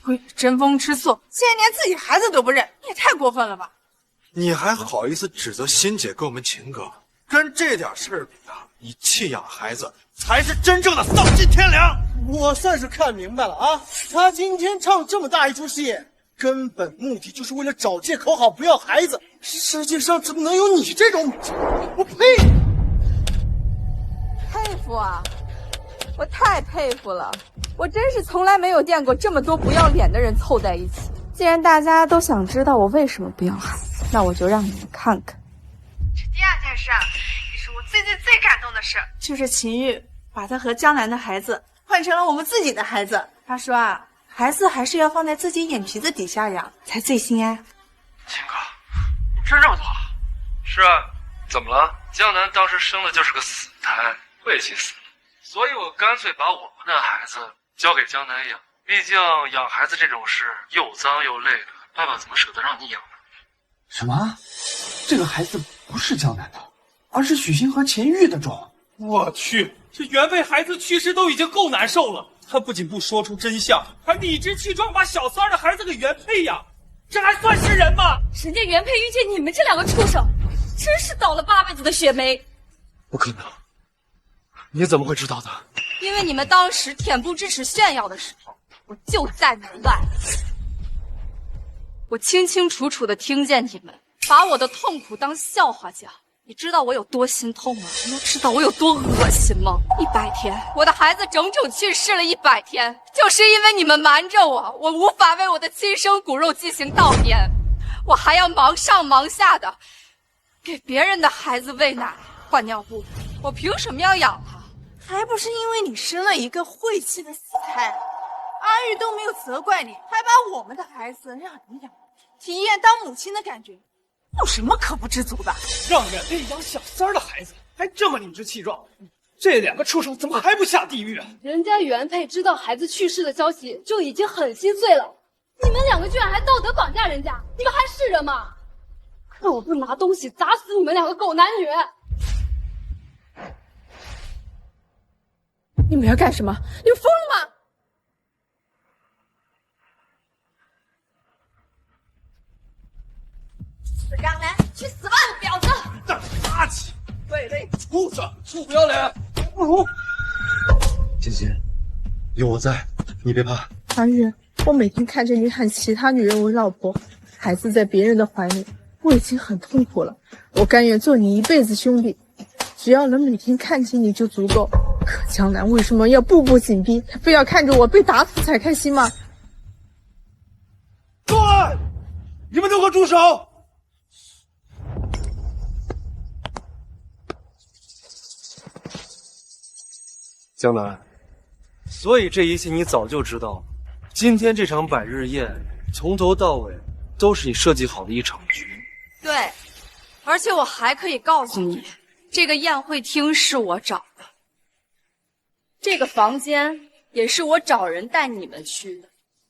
亏争风吃醋，竟然连自己孩子都不认，你也太过分了吧！你还好意思指责欣姐跟我们秦哥？跟这点事儿比啊，你弃养孩子才是真正的丧尽天良。我算是看明白了啊，他今天唱这么大一出戏，根本目的就是为了找借口好不要孩子。世界上怎么能有你这种母亲？我呸！佩服啊，我太佩服了！我真是从来没有见过这么多不要脸的人凑在一起。既然大家都想知道我为什么不要孩子，那我就让你们看看。这第二件事，也是我最感动的事，就是秦玉把他和江南的孩子换成了我们自己的孩子。他说啊，孩子还是要放在自己眼皮子底下养才最心安。秦哥，你真这么做了？是啊，怎么了？江南当时生的就是个死胎，晦气死了，所以我干脆把我们的孩子交给江南养。毕竟养孩子这种事又脏又累的，爸爸怎么舍得让你养呢？什么？这个孩子不是江南的，而是许昕和钱玉的种。我去，这原配孩子去世都已经够难受了，他不仅不说出真相，还理直气壮把小三儿的孩子给原配养，这还算是人吗？人家原配遇见你们这两个畜生，真是倒了8辈子的血霉。不可能，你怎么会知道的？因为你们当时恬不知耻炫耀的时候，我就在门外，我清清楚楚的听见你们把我的痛苦当笑话讲。你知道我有多心痛吗？你又知道我有多恶心吗？100天，我的孩子整整去世了100天，就是因为你们瞒着我，我无法为我的亲生骨肉进行悼念，我还要忙上忙下的给别人的孩子喂奶换尿布，我凭什么要养他？还不是因为你生了一个晦气的死胎，阿玉都没有责怪你，还把我们的孩子让你养，体验当母亲的感觉，有什么可不知足的？让原配养小三儿的孩子，还这么理直气壮，这两个畜生怎么还不下地狱啊？人家原配知道孩子去世的消息就已经很心碎了，你们两个居然还道德绑架人家，你们还是人吗？看我不拿东西砸死你们两个狗男女！你们要干什么？你们疯了吗？死渣男，去死吧，婊子！大垃圾，败类，畜生，臭不要脸，不如。欣欣，有我在，你别怕。阿玉，我每天看着你喊其他女人为老婆，孩子在别人的怀里，我已经很痛苦了。我甘愿做你一辈子兄弟，只要能每天看见你就足够。可江南为什么要步步紧逼？他非要看着我被打死才开心吗？够了！你们都给我住手！江南，所以这一切你早就知道了。今天这场百日宴从头到尾都是你设计好的一场局。对，而且我还可以告诉你，这个宴会厅是我找的，这个房间也是我找人带你们去的，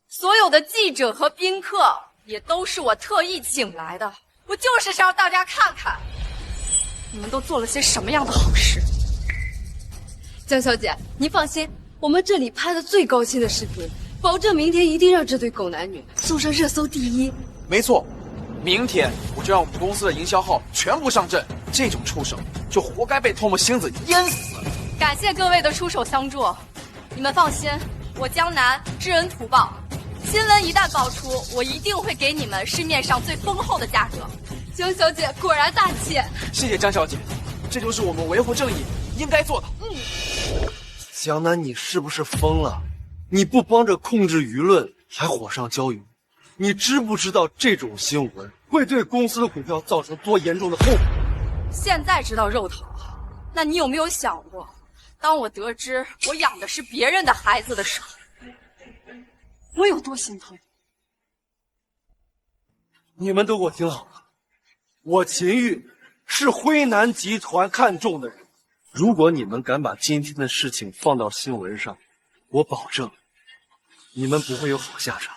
所有的记者和宾客也都是我特意请来的。我就是想让大家看看，你们都做了些什么样的好事。江小姐，您放心，我们这里拍的最高清的视频，保证明天一定让这对狗男女送上热搜第一。没错，明天我就让我们公司的营销号全部上阵，这种畜生就活该被唾沫星子淹死。感谢各位的出手相助，你们放心，我江南知恩图报，新闻一旦爆出，我一定会给你们市面上最丰厚的价格。江小姐果然大气，谢谢江小姐，这就是我们维护正义应该做的。江南，你是不是疯了？你不帮着控制舆论，还火上浇油，你知不知道这种新闻会对公司的股票造成多严重的后果？现在知道肉疼了，那你有没有想过，当我得知我养的是别人的孩子的时候，我有多心疼？你们都给我听好了，我秦玉是辉南集团看中的人。如果你们敢把今天的事情放到新闻上，我保证你们不会有好下场。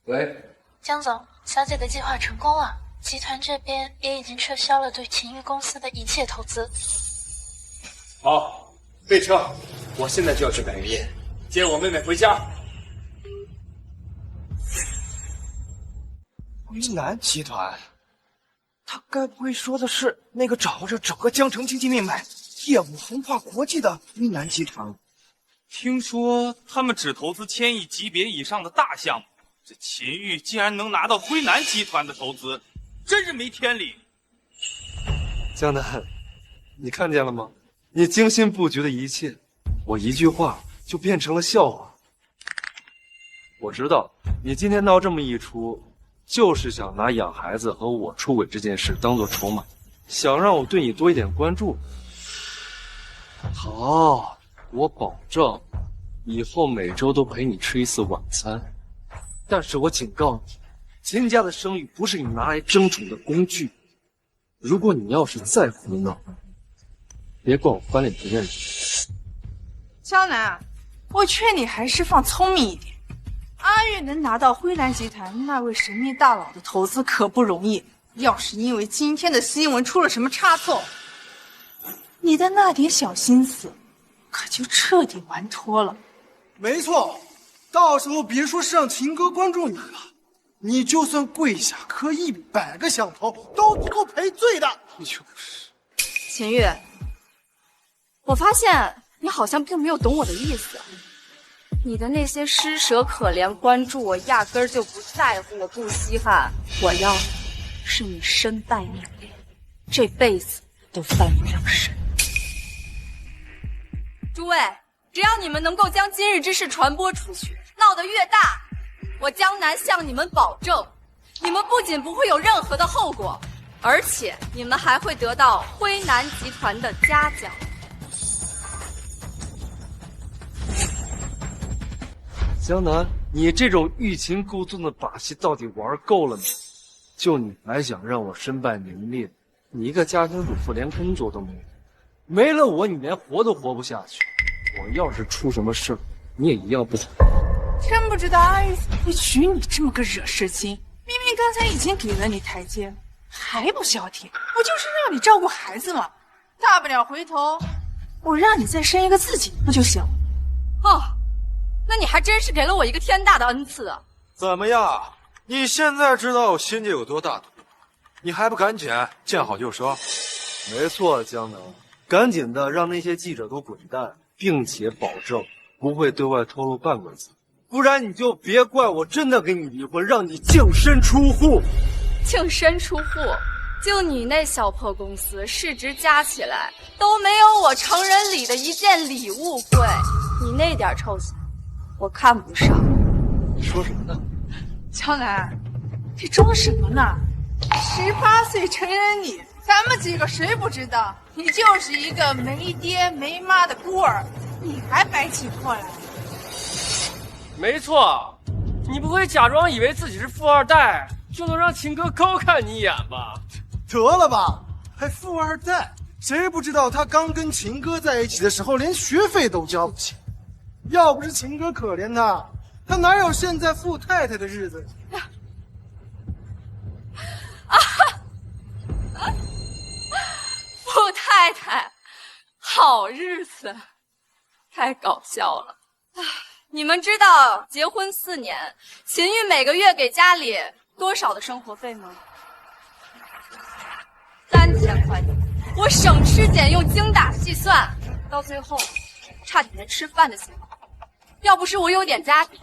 喂，江总，小姐的计划成功了，集团这边也已经撤销了对秦玉公司的一切投资。好，备车，我现在就要去百日宴，接我妹妹回家。辉南集团，他该不会说的是那个掌握着整个江城经济命脉、业务横跨国际的辉南集团？听说他们只投资1000亿级别以上的大项目，这秦玉竟然能拿到辉南集团的投资，真是没天理！江南，你看见了吗？你精心布局的一切，我一句话就变成了笑话。我知道你今天闹这么一出，就是想拿养孩子和我出轨这件事当做筹码，想让我对你多一点关注。好，我保证以后每周都陪你吃一次晚餐。但是我警告你，秦家的声誉不是你拿来争宠的工具。如果你要是再胡闹，别怪我翻脸不认人。江南，我劝你还是放聪明一点。阿玉能拿到辉南集团那位神秘大佬的投资可不容易，要是因为今天的新闻出了什么差错，你的那点小心思可就彻底玩脱了。没错，到时候别说是让秦哥关注你了，你就算跪下磕100个响头都不够赔罪的。就是秦玉，我发现你好像并没有懂我的意思。你的那些施舍可怜关注我压根儿就不在乎，我不稀罕。我要的是你身败名裂，这辈子都翻不了身。诸位，只要你们能够将今日之事传播出去，闹得越大，我江南向你们保证，你们不仅不会有任何的后果，而且你们还会得到辉南集团的嘉奖。江南，你这种欲擒故纵的把戏到底玩够了没？就你还想让我身败名裂？你一个家庭主妇连工作都没有，没了我你连活都活不下去。我要是出什么事儿，你也一样不好。真不知道阿玉怎么会娶你这么个惹事精，明明刚才已经给了你台阶，还不消停。我就是让你照顾孩子嘛，大不了回头我让你再生一个自己不就行了？哦，那你还真是给了我一个天大的恩赐啊！怎么样？你现在知道我心界有多大度？你还不赶紧见好就收？没错，江南，赶紧的让那些记者都滚蛋，并且保证不会对外透露半个字，不然你就别怪我真的跟你离婚，让你净身出户。净身出户？就你那小破公司，市值加起来都没有我成人礼的一件礼物贵。你那点臭钱，我看不上。你说什么呢？江南，这装什么呢？ 18岁成人礼，咱们几个谁不知道？你就是一个没爹没妈的孤儿，你还摆起货来？没错，你不会假装以为自己是富二代就能让秦哥高看你一眼吧？得了吧，还富二代？谁不知道他刚跟秦哥在一起的时候，连学费都交不起。要不是秦哥可怜他，他哪有现在富太太的日子？富太太，好日子，太搞笑了。你们知道结婚4年，秦玉每个月给家里多少的生活费吗？3000块钱。我省吃俭用，精打细算，到最后差点连吃饭的钱。要不是我有点家底，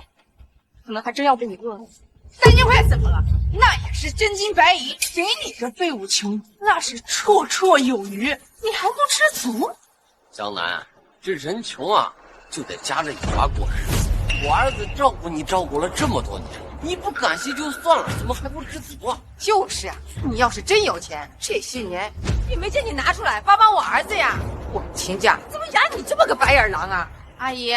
可能还真要被你饿死。3000块怎么了？那也是真金白银，给你个废物穷，那是绰绰有余，你还不吃足？江南，这人穷啊，就得夹着尾巴过日子。我儿子照顾你照顾了这么多年，你不感谢就算了，怎么还不知足啊？就是啊，你要是真有钱，这些年也没见你拿出来帮帮我儿子呀。我们秦家怎么养你这么个白眼狼啊？阿姨，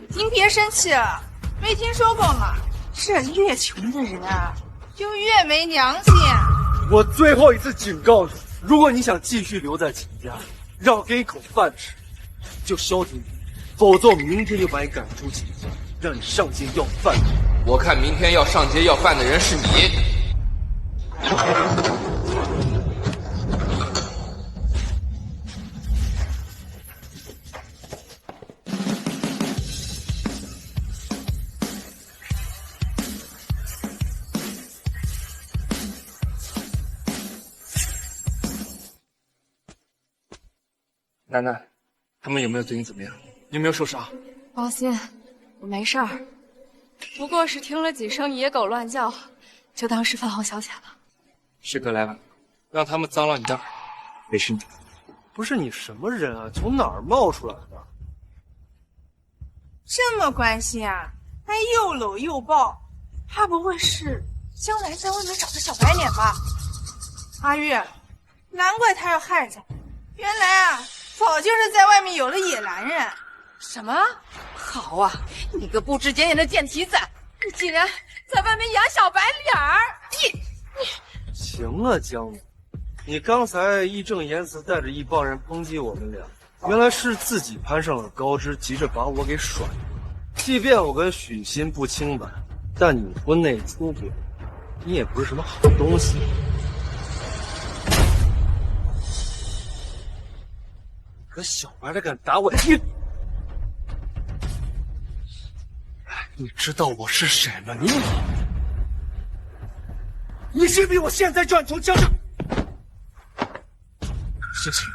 您别生气了，没听说过吗？这越穷的人啊，就越没良心。我最后一次警告你，如果你想继续留在秦家，让我给你口饭吃，就消停点，否则我明天就把你赶出秦家，让你上街要饭。我看明天要上街要饭的人是你。楠楠，他们有没有对你怎么样？你有没有受伤？放心，我没事儿，不过是听了几声野狗乱叫，就当是饭后消遣了。是哥来晚了，让他们脏了你的耳，没事你。不是你什么人啊？从哪儿冒出来的？这么关心啊，还又搂又抱，怕不会是将来在外面找的小白脸吧？阿玉，难怪他要害咱，原来啊，早就是在外面有了野男人。什么？好啊，你个不知检点的贱蹄子，你竟然在外面养小白脸儿！你行啊，江南，你刚才义正言辞带着一帮人抨击我们俩，原来是自己攀上了高枝，急着把我给甩了。即便我跟许昕不清白，但你婚内出轨，你也不是什么好东西。可小白还敢打我，你知道我是谁吗？你信不信我现在就让你从江上？行行，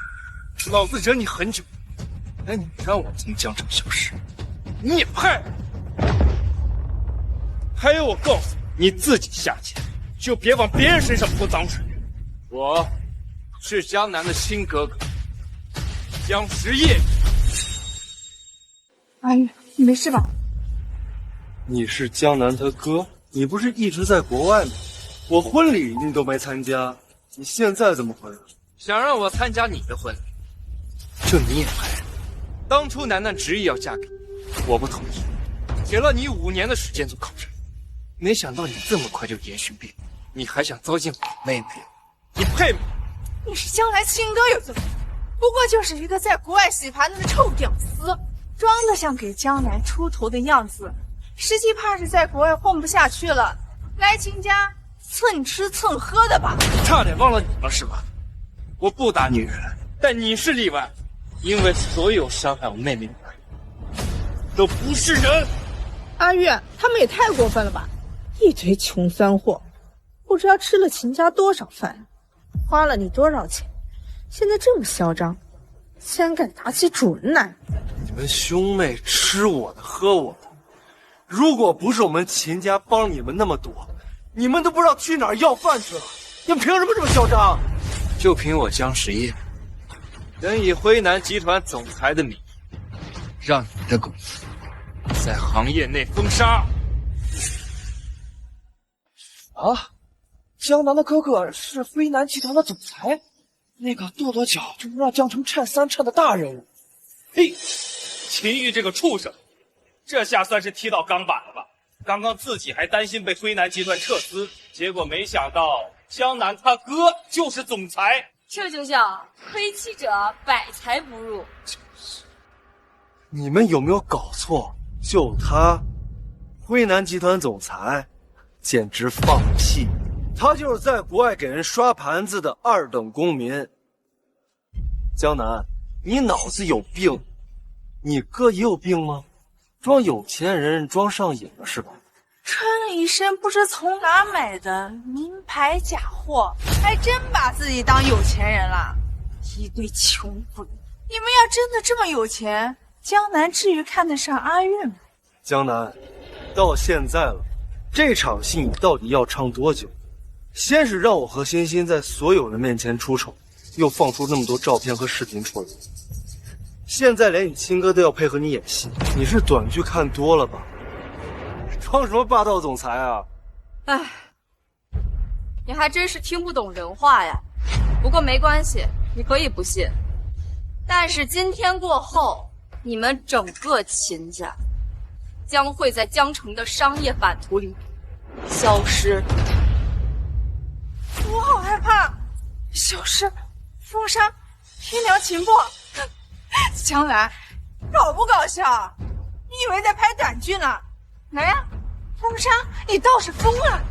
老子忍你很久，但你让我从江上消失，你也配？还有，我告诉你，你自己下贱，就别往别人身上泼脏水。我是江南的亲哥哥江时业。阿玉，你没事吧？你是江南他哥，你不是一直在国外吗？我婚礼你都没参加，你现在怎么回来？想让我参加你的婚礼，就你也配？当初楠楠执意要嫁给你，我不同意，给了你5年的时间做考证，没想到你这么快就严刑逼供，你还想糟践我妹妹，你配吗？你是将来亲哥又怎么？不过就是一个在国外洗盘子的臭屌丝，装的像给江南出头的样子，实际怕是在国外混不下去了，来秦家蹭吃蹭喝的吧？差点忘了你了是吧？我不打女人，但你是例外，因为所有伤害我妹妹的人都不是人。阿玉，他们也太过分了吧！一堆穷酸货，不知道吃了秦家多少饭，花了你多少钱，现在这么嚣张，竟然敢打起主人来！你们兄妹吃我的喝我的，如果不是我们秦家帮你们那么多，你们都不知道去哪儿要饭去了。你们凭什么这么嚣张？就凭我江时业，能以辉南集团总裁的名义，让你的公司在行业内封杀。啊！江南的哥哥是辉南集团的总裁，那个跺跺脚就能让江城颤3颤的大人物。嘿，秦玉这个畜生，这下算是踢到钢板了吧？刚刚自己还担心被辉南集团撤资，结果没想到江南他哥就是总裁。这就叫亏妻者百财不入。你们有没有搞错？就他，辉南集团总裁，简直放屁！他就是在国外给人刷盘子的2等公民。江南，你脑子有病！你哥也有病吗？装有钱人装上瘾了是吧？穿了一身不知从哪买的名牌假货，还真把自己当有钱人了。一堆穷鬼！你们要真的这么有钱，江南至于看得上阿月吗？江南，到现在了，这场戏你到底要唱多久？先是让我和欣欣在所有人面前出丑，又放出那么多照片和视频出来，现在连你亲哥都要配合你演戏，你是短剧看多了吧？装什么霸道总裁啊？唉，你还真是听不懂人话呀。不过没关系，你可以不信，但是今天过后，你们整个秦家将会在江城的商业版图里消失。我好害怕，消失，封杀，天良秦破。江南，搞不搞笑？你以为在拍短剧呢？来呀，封杀，你倒是疯了！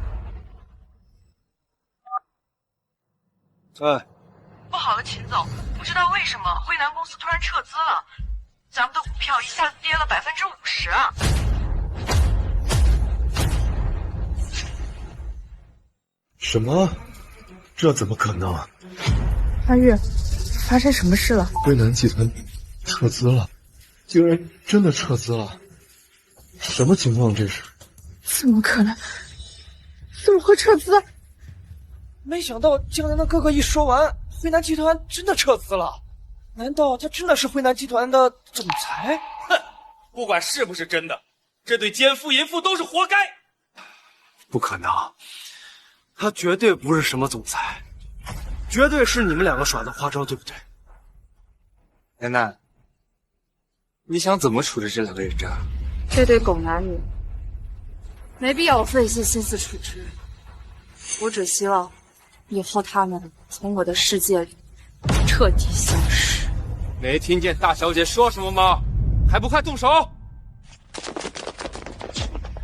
哎，不好了，秦总，不知道为什么辉南公司突然撤资了，咱们的股票一下子跌了50%啊！什么？这怎么可能？阿月，发生什么事了？辉南集团撤资了，竟然真的撤资了，什么情况这是？怎么可能？怎么会撤资？没想到江南的哥哥一说完，辉南集团真的撤资了。难道他真的是辉南集团的总裁？哼，不管是不是真的，这对奸夫淫妇都是活该。不可能，他绝对不是什么总裁，绝对是你们2个耍的花招，对不对？楠楠，你想怎么处置这2个人渣？这对狗男女，没必要费尽心思处置。我只希望以后他们从我的世界里彻底消失。没听见大小姐说什么吗？还不快动手！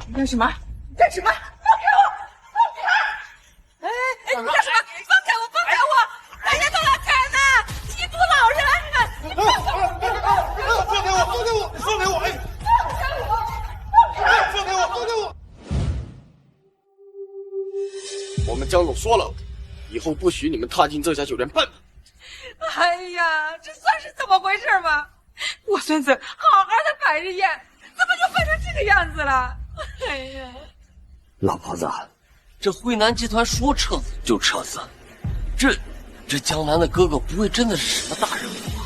你干什么？你干什么？放开我！放开！哎，你干什么？放开我！放开我！人家都来看呢，欺负老人！放开我！放开我！放开我！哎！放开我！放开我！放开我！我们江总说了，以后不许你们踏进这家酒店半步。哎呀，这算是怎么回事吗？我孙子好好的百日宴，怎么就办成这个样子了？哎呀，老婆子，这辉南集团说撤资就撤资，这江南的哥哥不会真的是什么大人物吧？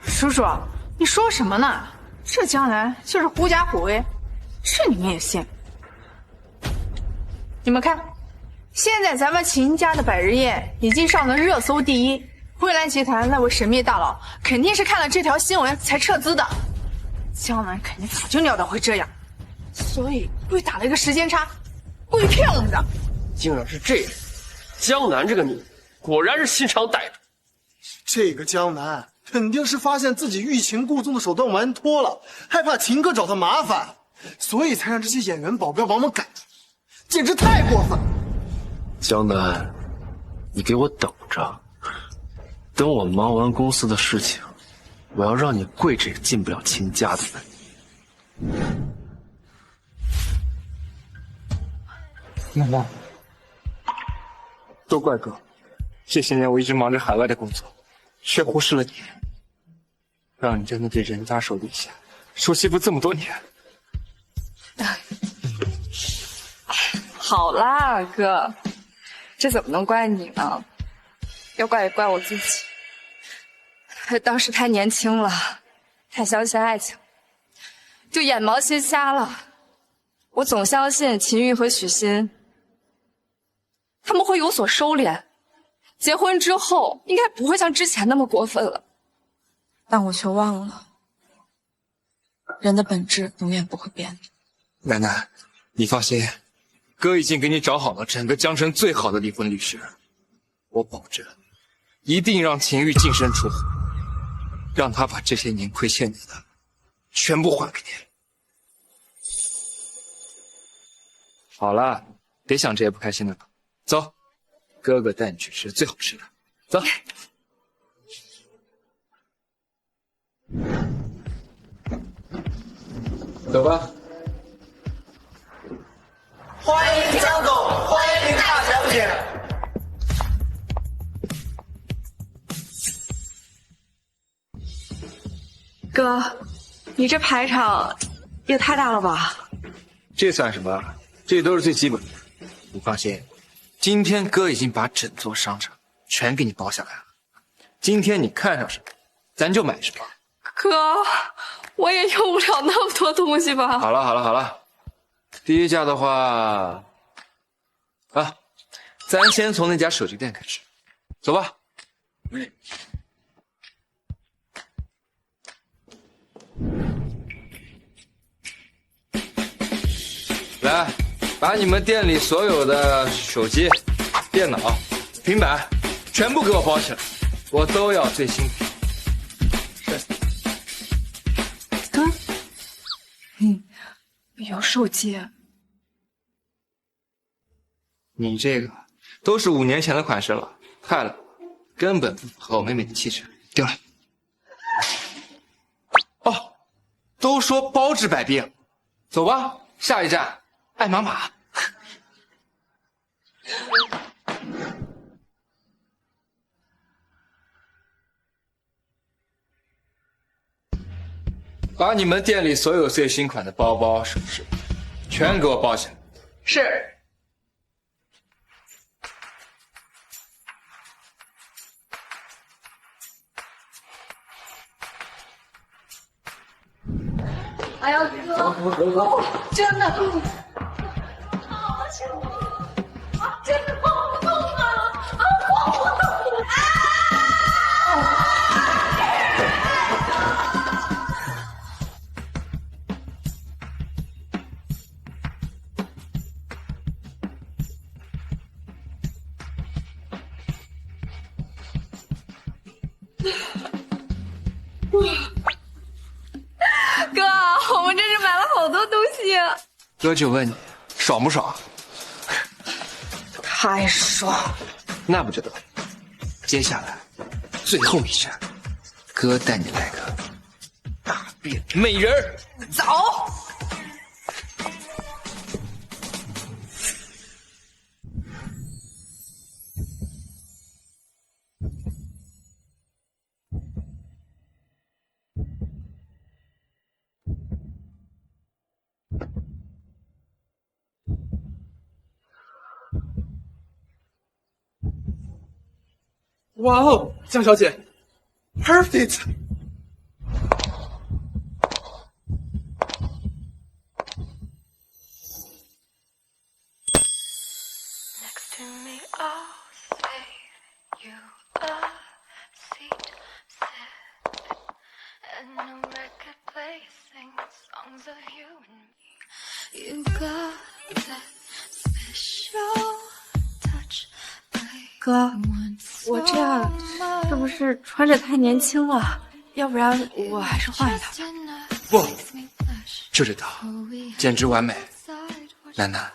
叔叔，你说什么呢？这江南就是狐假虎威，这你们也信？你们看，现在咱们秦家的百日宴已经上了热搜第1，辉南集团那位神秘大佬肯定是看了这条新闻才撤资的。江南肯定早就料到会这样，所以故意打了一个时间差，故意骗我们的。竟然是这样，江南这个女人果然是心肠歹毒。这个江南肯定是发现自己欲擒故纵的手段玩脱了，害怕秦哥找他麻烦，所以才让这些演员保镖把我们赶出，简直太过分了。江南，你给我等着，等我忙完公司的事情，我要让你跪这个进不了秦家的人。楠楠，都怪哥，这些年我一直忙着海外的工作，却忽视了你，让你真的对人家手底下受欺负这么多年。好啦，哥，这怎么能怪你呢？要怪也怪我自己。当时太年轻了，太相信爱情，就眼盲心瞎了。我总相信秦玉和许昕他们会有所收敛。结婚之后，应该不会像之前那么过分了。但我却忘了，人的本质永远不会变。楠楠，你放心，哥已经给你找好了整个江城最好的离婚律师，我保证，一定让秦玉净身出户，让他把这些年亏欠你的全部还给你。好了，别想这些不开心的了，走，哥哥带你去吃最好吃的，走。走吧。欢迎江总，欢迎大小姐。哥，你这排场也太大了吧？这算什么？这都是最基本的。你放心，今天哥已经把整座商场全给你包下来了。今天你看上什么，咱就买什么。哥，我也用不了那么多东西吧？好了，第一家的话，咱先从那家手机店开始，走吧。来，把你们店里所有的手机、电脑、平板全部给我包起来，我都要最新品。有手机？你这个都是5年前的款式了，太老了，根本不符合我妹妹的气质，丢了。哦，都说包治百病，走吧，下一站爱马马。把你们店里所有最新款的包包、首饰全给我包起来。是。哎呀，哥，真的，真的好痛啊！好痛啊！哥，我们这是买了好多东西。哥就问你，爽不爽？太爽！那不就得了？接下来，最后一站，哥带你来个大变美人儿。走。哇哦，江小姐 ，perfect！ 哥，我这样是不是穿着太年轻了？要不然我还是换一套吧。不，就这套，简直完美。楠楠，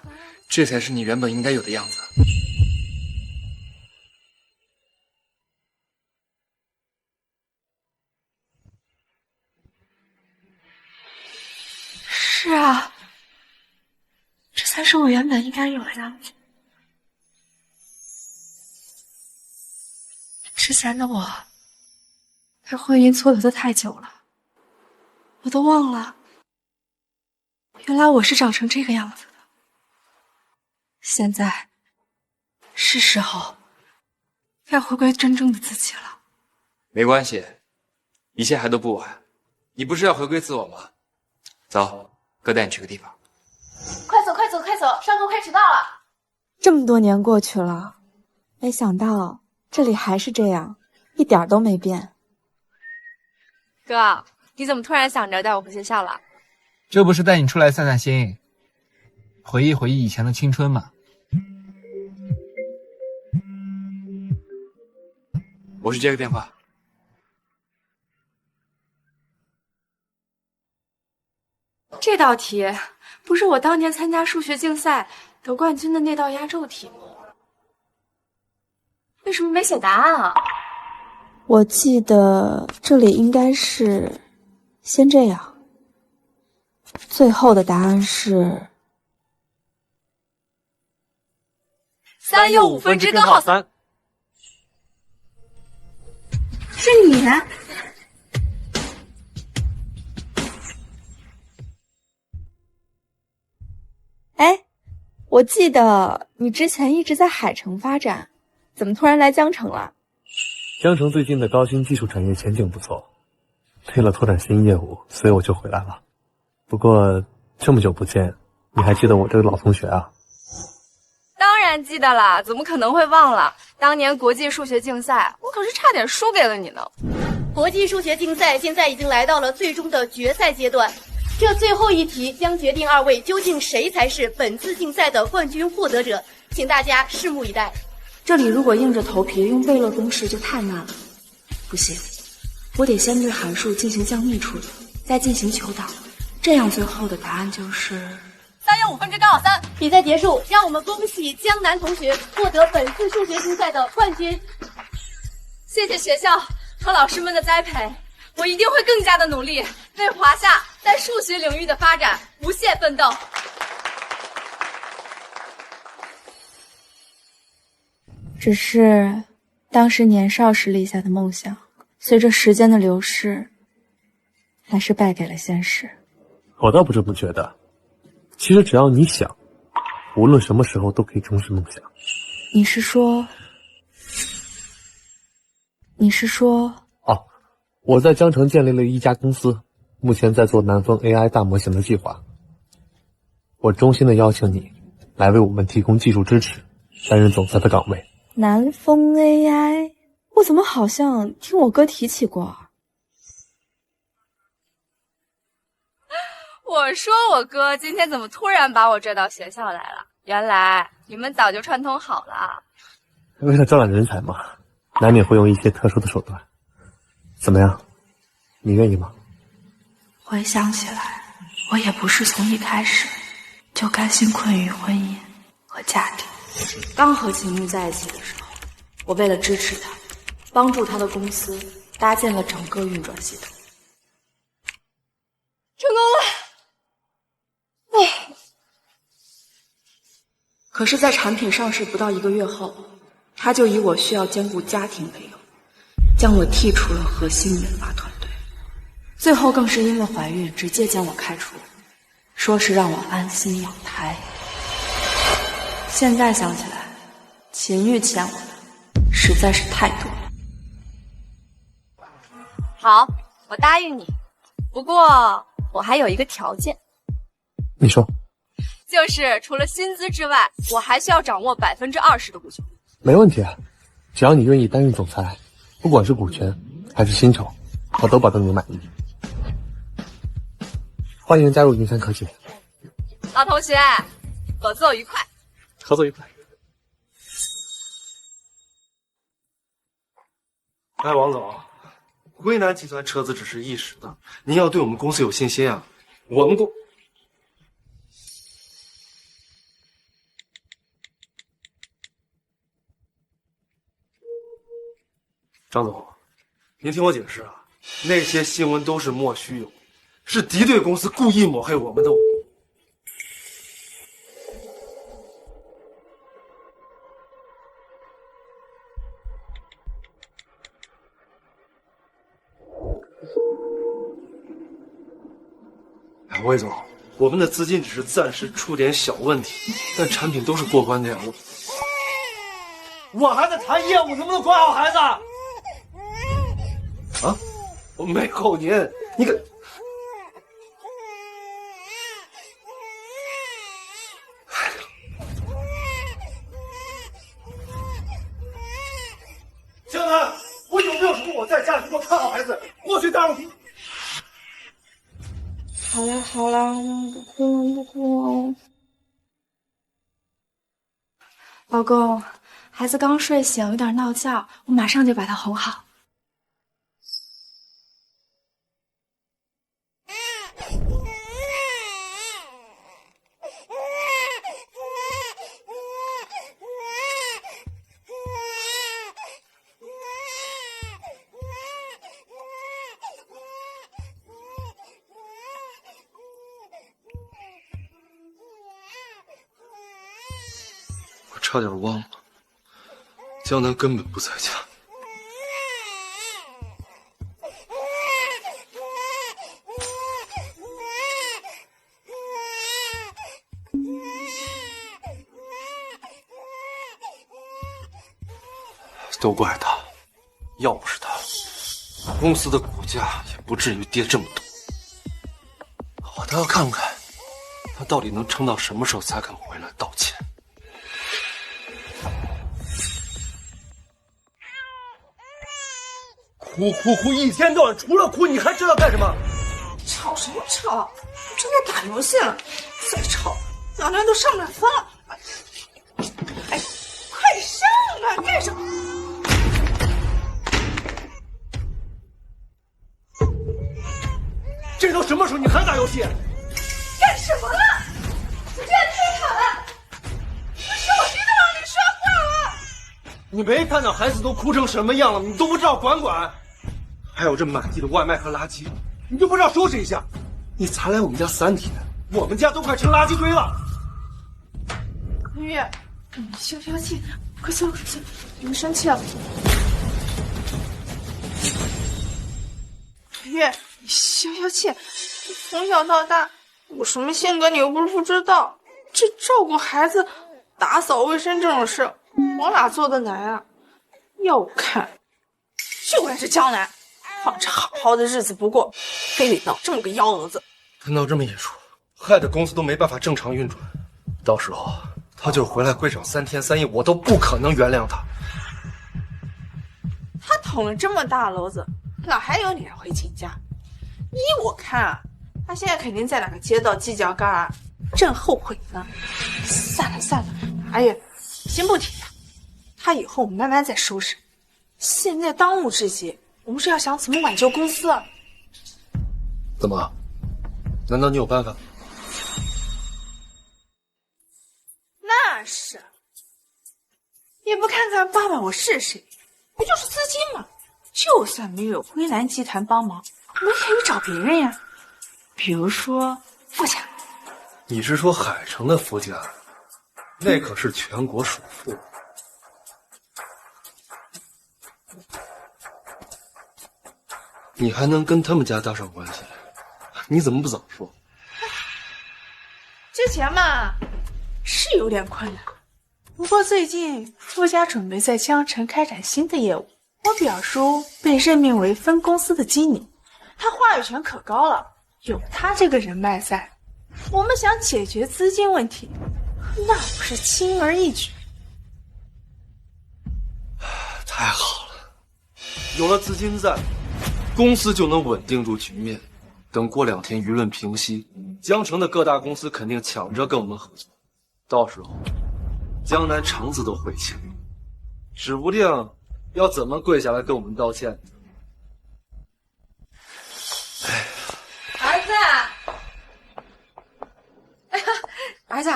这才是你原本应该有的样子。是啊，这才是我原本应该有的样子。之前的我，被婚姻蹉跎的太久了，我都忘了，原来我是长成这个样子的。现在，是时候该回归真正的自己了。没关系，一切还都不晚。你不是要回归自我吗？走，哥带你去个地方。快走，快走，快走！上课快迟到了。这么多年过去了，没想到这里还是这样，一点都没变。哥，你怎么突然想着带我回学校了？这不是带你出来散散心，回忆回忆以前的青春吗？我去接个电话。这道题不是我当年参加数学竞赛得冠军的那道压轴题吗？为什么没写答案啊？我记得这里应该是先这样，最后的答案是3又5分之根号3。是你？哎，我记得你之前一直在海城发展，怎么突然来江城了？江城最近的高新技术产业前景不错，为了拓展新业务，所以我就回来了。不过这么久不见，你还记得我这个老同学啊？当然记得了，怎么可能会忘了？当年国际数学竞赛，我可是差点输给了你呢。国际数学竞赛现在已经来到了最终的决赛阶段，这最后一题将决定二位究竟谁才是本次竞赛的冠军获得者，请大家拭目以待。这里如果硬着头皮用贝勒公式就太难了，不行，我得先对函数进行降幂处理，再进行求导，这样最后的答案就是3又5分之根号3。比赛结束，让我们恭喜江南同学获得本次数学竞赛的冠军。谢谢学校和老师们的栽培，我一定会更加的努力，为华夏在数学领域的发展不懈奋斗。只是当时年少时立下的梦想，随着时间的流逝，还是败给了现实。我倒不这么觉得，其实只要你想，无论什么时候都可以终止梦想。你是说？哦，我在江城建立了一家公司，目前在做南风 AI 大模型的计划。我衷心的邀请你来为我们提供技术支持，担任总裁的岗位。南风 AI， 我怎么好像听我哥提起过啊？我说我哥今天怎么突然把我拽到学校来了？原来你们早就串通好了。为了招揽人才嘛，难免会用一些特殊的手段。怎么样，你愿意吗？回想起来，我也不是从一开始就甘心困于婚姻和家庭。刚和秦玉在一起的时候，我为了支持他，帮助他的公司搭建了整个运转系统。成功了！可是，在产品上市不到1个月后，他就以我需要兼顾家庭为由，将我剔除了核心研发团队。最后更是因为怀孕，直接将我开除，说是让我安心养胎。现在想起来，秦玉欠我的实在是太多了。好，我答应你，不过我还有一个条件。你说。就是除了薪资之外，我还需要掌握20%的股权。没问题啊，只要你愿意担任总裁，不管是股权还是薪酬，我都保证你满意。欢迎加入云山科技。老同学，合作愉快。合作愉快。哎，王总，辉南集团撤资只是一时的，您要对我们公司有信心啊！我们张总，您听我解释啊，那些新闻都是莫须有，是敌对公司故意抹黑我们的。魏总，我们的资金只是暂时出点小问题，但产品都是过关的呀。我还在谈业务，能不能管好孩子？啊，我没吼您，你可……老公，孩子刚睡醒，有点闹觉，我马上就把他哄好。差点忘了，江南根本不在家。都怪他，要不是他，公司的股价也不至于跌这么多。我倒要看看，他到底能撑到什么时候才肯回来道歉。哭，一天到晚除了哭，你还知道干什么？吵什么吵？正在打游戏了，再吵，娘娘都上不了分了。哎，快上来，干什么？这都什么时候，你还打游戏？干什么了？你这也太吵了！不是我听到让你说话了。你没看到孩子都哭成什么样了，你都不知道管管？还有这满地的外卖和垃圾，你就不知道收拾一下？你才来我们家3天，我们家都快成垃圾堆了。玉，你消消气，快消，别生气了。玉，你消消气。从小到大，我什么性格你又不是不知道。这照顾孩子、打扫卫生这种事，我哪做得来啊？要我看，就怪这江南。放着好好的日子不过，非得闹这么个幺蛾子。他闹这么一出，害得公司都没办法正常运转。到时候他就回来跪找3天3夜，我都不可能原谅他。他捅了这么大篓子，哪还有脸回亲家？依我看啊，他现在肯定在哪个街道犄角旮旯，正后悔呢。算了，哎呀，先不提他，他以后我们慢慢再收拾。现在当务之急，我们是要想怎么挽救公司啊。怎么？难道你有办法？那是，也不看看爸爸我是谁，不就是资金吗？就算没有辉南集团帮忙，我们可以找别人呀，比如说傅家。你是说海城的傅家？那可是全国首富。你还能跟他们家搭上关系？你怎么不早说？之前嘛，是有点困难，不过最近傅家准备在江城开展新的业务，我表叔被任命为分公司的经理，他话语权可高了，有他这个人脉在，我们想解决资金问题，那不是轻而易举。太好了，有了资金在，公司就能稳定住局面。等过2天舆论平息，江城的各大公司肯定抢着跟我们合作，到时候江南肠子都悔青，指不定要怎么跪下来跟我们道歉。儿子，哎呀，儿子，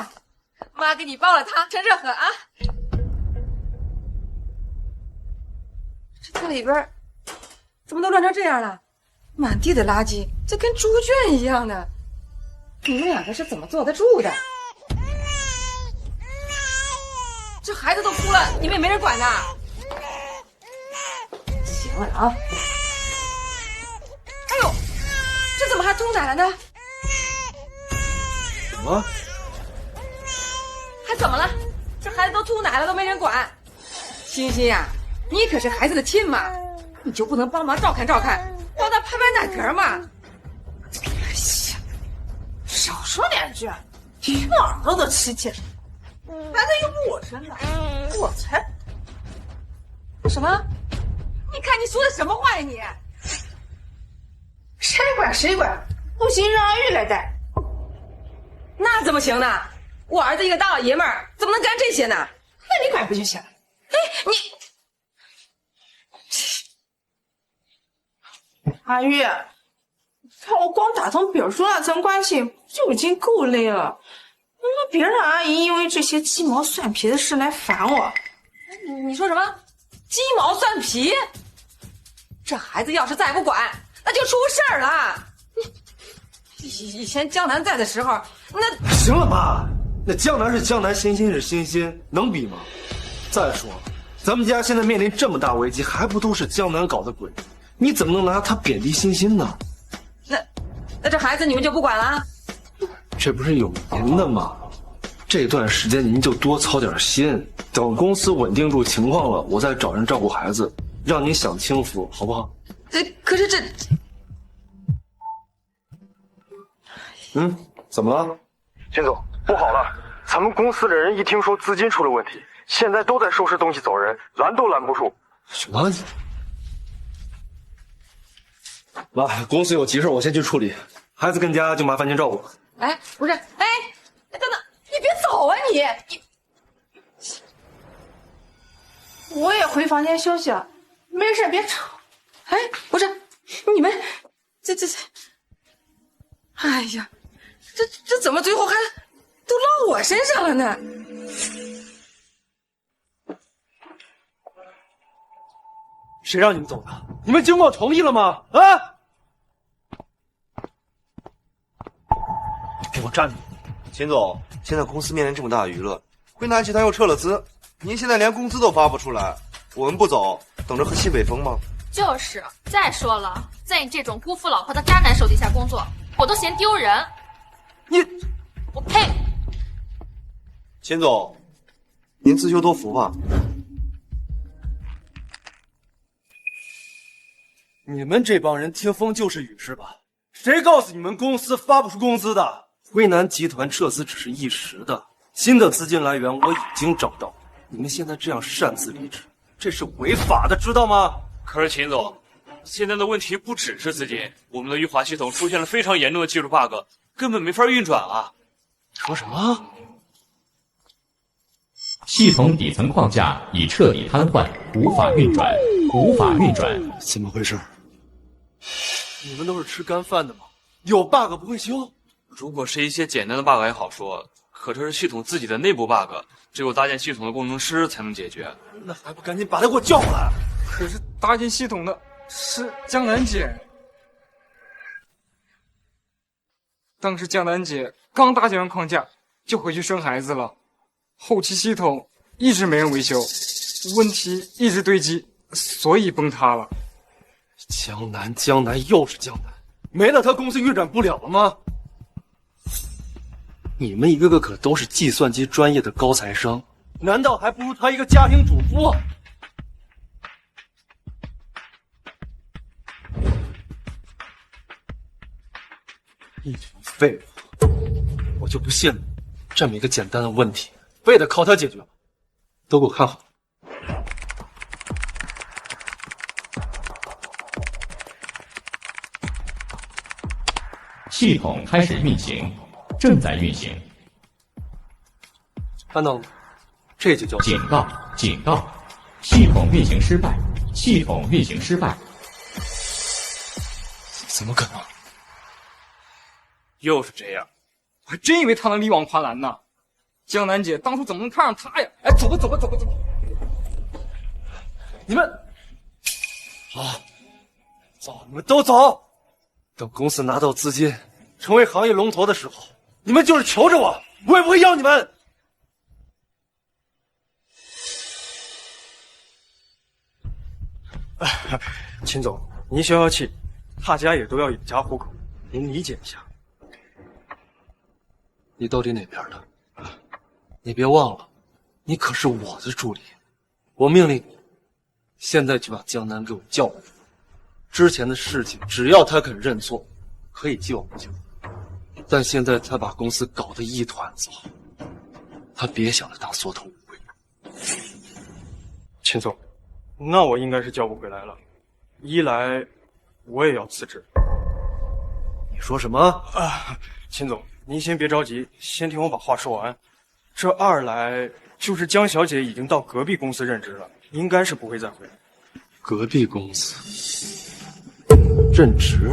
妈给你煲了汤，趁热喝啊。这家里边怎么都乱成这样了？满地的垃圾，这跟猪圈一样的。你们两个是怎么坐得住的？这孩子都哭了，你们也没人管呐？行了啊！哎呦，这怎么还吐奶了呢？怎么？还怎么了？这孩子都吐奶了，都没人管。欣欣呀，你可是孩子的亲妈，你就不能帮忙照看照看？帮他拍拍奶壳嘛！哎呀，少说2句，听耳朵都起茧。孩子又不我生的，我才……什么？你看你说的什么话呀你？谁管？不行，让阿玉来带。那怎么行呢？我儿子一个大老爷们儿，怎么能干这些呢？哎你管不就行了？哎，阿玉，看我光打通表叔那层关系就已经够累了，那别让阿姨因为这些鸡毛蒜皮的事来烦我。你说什么？鸡毛蒜皮？这孩子要是再不管，那就出事儿了。以前江南在的时候，那行了吧？那江南是江南，欣欣是欣欣，能比吗？再说，咱们家现在面临这么大危机，还不都是江南搞的鬼？你怎么能拿他贬低欣欣呢？那这孩子你们就不管了？这不是有您的吗？这段时间您就多操点心，等公司稳定住情况了，我再找人照顾孩子，让您享清福，好不好？可是这……怎么了？金总，不好了！咱们公司的人一听说资金出了问题，现在都在收拾东西走人，拦都拦不住。什么？妈，公司有急事，我先去处理。孩子跟家就麻烦您照顾。哎，不是，哎，等等，你别走啊你！我也回房间休息了，没事别吵。哎，不是，你们这，哎呀，这怎么最后还都落我身上了呢？谁让你们走的？你们经过同意了吗？啊！给我站住！秦总，现在公司面临这么大的舆论，辉南集团又撤了资，您现在连工资都发不出来，我们不走，等着喝西北风吗？就是，再说了，在你这种辜负老婆的渣男手底下工作，我都嫌丢人。我呸！秦总，您自求多福吧。你们这帮人听风就是雨是吧？谁告诉你们公司发不出工资的？辉南集团撤资只是一时的，新的资金来源我已经找到。你们现在这样擅自离职，这是违法的，知道吗？可是秦总，现在的问题不只是资金，我们的裕华系统出现了非常严重的技术 bug， 根本没法运转啊！说什么？系统底层框架已彻底瘫痪，无法运转，无法运转。怎么回事？你们都是吃干饭的吗？有 bug 不会修？如果是一些简单的 bug 还好说，可这是系统自己的内部 bug， 只有搭建系统的工程师才能解决。那还不赶紧把他给我叫过来！可是搭建系统的是江南姐，当时江南姐刚搭建完框架就回去生孩子了，后期系统一直没人维修，问题一直堆积，所以崩塌了。江南又是江南，没了他公司运转不了了吗？你们一个个可都是计算机专业的高材生，难道还不如他一个家庭主妇？一群废物！我就不信了，这么一个简单的问题，非得靠他解决吗？都给我看好！系统开始运行，正在运行。看到了吗？这就叫警告！警告！系统运行失败！系统运行失败！怎么可能？又是这样，我还真以为他能力挽狂澜呢。江南姐当初怎么能看上他呀？哎，走吧。你们，好，走，你们都走。等公司拿到资金，成为行业龙头的时候，你们就是求着我，我也不会要你们。秦总，您消消气，大家也都要养家糊口，您理解一下。你到底哪边的？你别忘了，你可是我的助理，我命令你，现在就把江南给我叫过来。之前的事情，只要他肯认错，可以既往不咎。但现在他把公司搞得一团糟，他别想着当缩头乌龟。秦总，那我应该是叫不回来了。一来，我也要辞职。你说什么？秦总，您先别着急，先听我把话说完。这二来，就是江小姐已经到隔壁公司任职了，应该是不会再回来。隔壁公司任职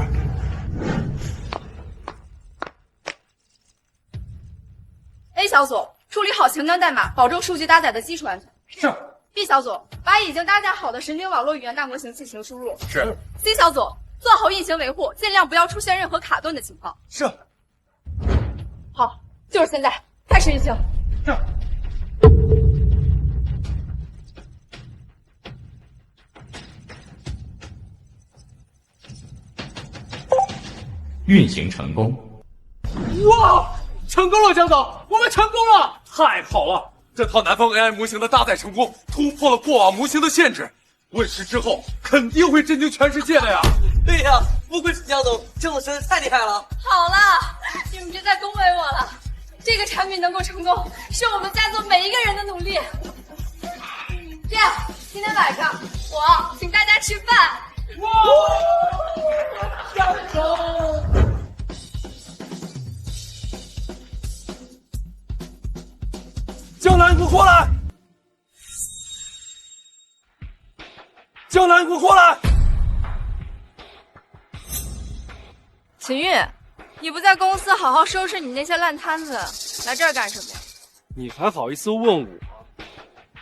？A 小组处理好前端代码，保证数据搭载的基础安全。是。B 小组把已经搭载好的神经网络语言大模型进行输入。是。C 小组做好运行维护，尽量不要出现任何卡顿的情况。是。好，就是现在，开始运行。是。运行成功。哇，成功了，江总，我们成功了！太好了，这套南方 AI 模型的搭载成功，突破了过往模型的限制，问世之后肯定会震惊全世界的呀！对呀，不愧是江总，江总真是太厉害了。好了，你们别再恭维我了，这个产品能够成功，是我们家族每一个人的努力。这样，今天晚上我请大家吃饭。哇，江总！江南，给我过来！江南，给我过来！秦玉，你不在公司好好收拾你那些烂摊子，来这儿干什么呀？你还好意思问我？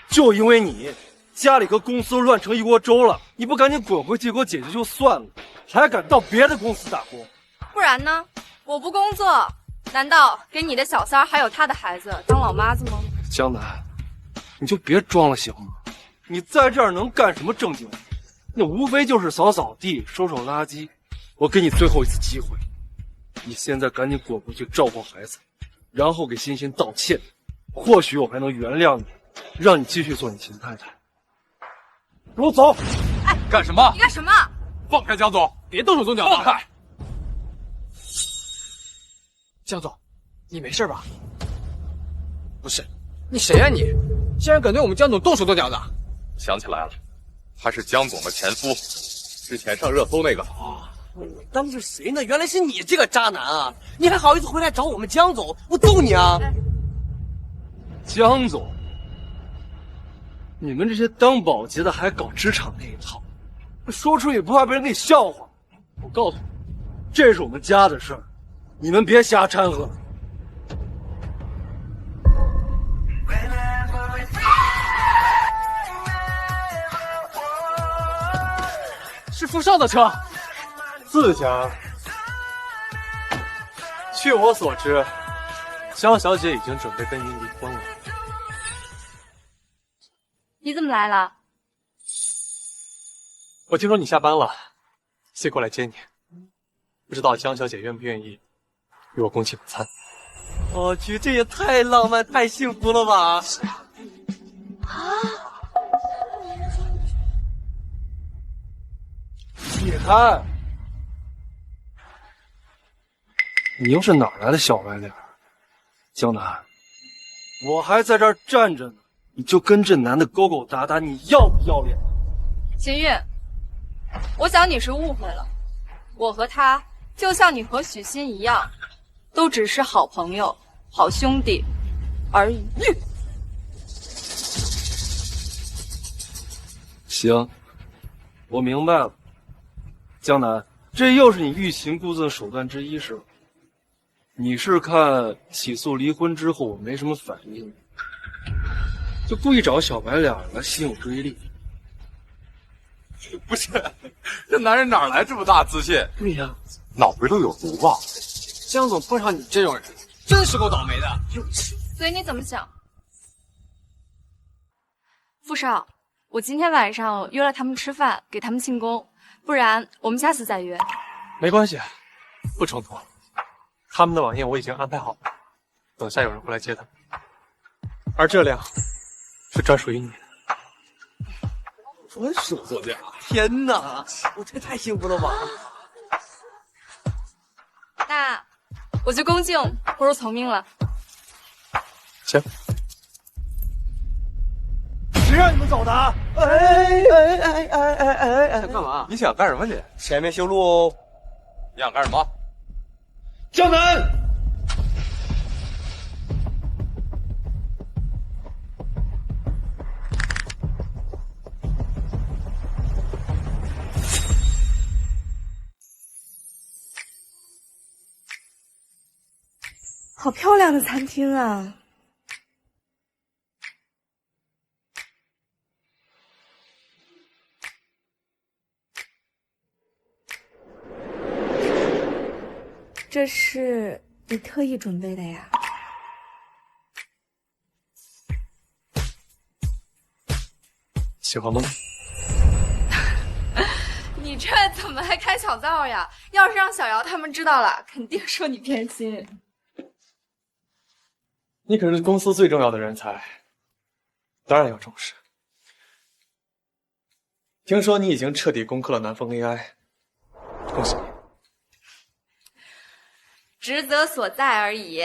就因为你，家里和公司都乱成一锅粥了，你不赶紧滚回去给我解决就算了，还敢到别的公司打工？不然呢？我不工作，难道给你的小三儿还有他的孩子当老妈子吗？江南，你就别装了行吗？你在这儿能干什么正经？那无非就是扫扫地、收收垃圾。我给你最后一次机会，你现在赶紧滚回去照顾孩子，然后给欣欣道歉，或许我还能原谅你，让你继续做你秦太太。给我走！哎，干什么？你干什么？放开江总，别动手动脚的！放开！江总，你没事吧？不是，你谁呀你？竟然敢对我们江总动手动脚的？想起来了，她是江总的前夫，之前上热搜那个。我当是谁呢？原来是你这个渣男啊！你还好意思回来找我们江总？我揍你啊！江总，你们这些当保洁的还搞职场那一套，说出也不怕被人给笑话。我告诉你，这是我们家的事儿，你们别瞎掺和。是富少的车。自家。据我所知，江小姐已经准备跟您离婚了。你怎么来了？我听说你下班了，先过来接你。不知道江小姐愿不愿意与我共进午餐？我去，这也太浪漫、太幸福了吧！你看，你又是哪来的小白脸？江南，我还在这儿站着呢，你就跟这男的勾勾搭搭，你要不要脸？秦玉，我想你是误会了，我和他就像你和许昕一样，都只是好朋友、好兄弟而已。行，我明白了。江南，这又是你欲擒故纵的手段之一是吧？你是看起诉离婚之后我没什么反应，就故意找小白脸来吸引我注意力。不是，这男人哪来这么大自信？对呀，脑子都有毒吧？江总碰上你这种人，真是够倒霉的。随你怎么想。傅少，我今天晚上约了他们吃饭，给他们庆功，不然我们下次再约。没关系，不冲突。他们的晚宴我已经安排好了，等下有人会来接他们，而这辆是专属于你的。专属座驾！天哪，我这太幸福了吧！那我去恭敬不如从命了。行。谁让你们走的？哎！干嘛？你想干什么你？前面修路哦。你想干什么？江南，好漂亮的餐厅啊！这是你特意准备的呀？喜欢吗？你这怎么还开小灶呀？要是让小姚他们知道了，肯定说你偏心。你可是公司最重要的人才，当然要重视。听说你已经彻底攻克了南风 AI， 恭喜你！职责所在而已。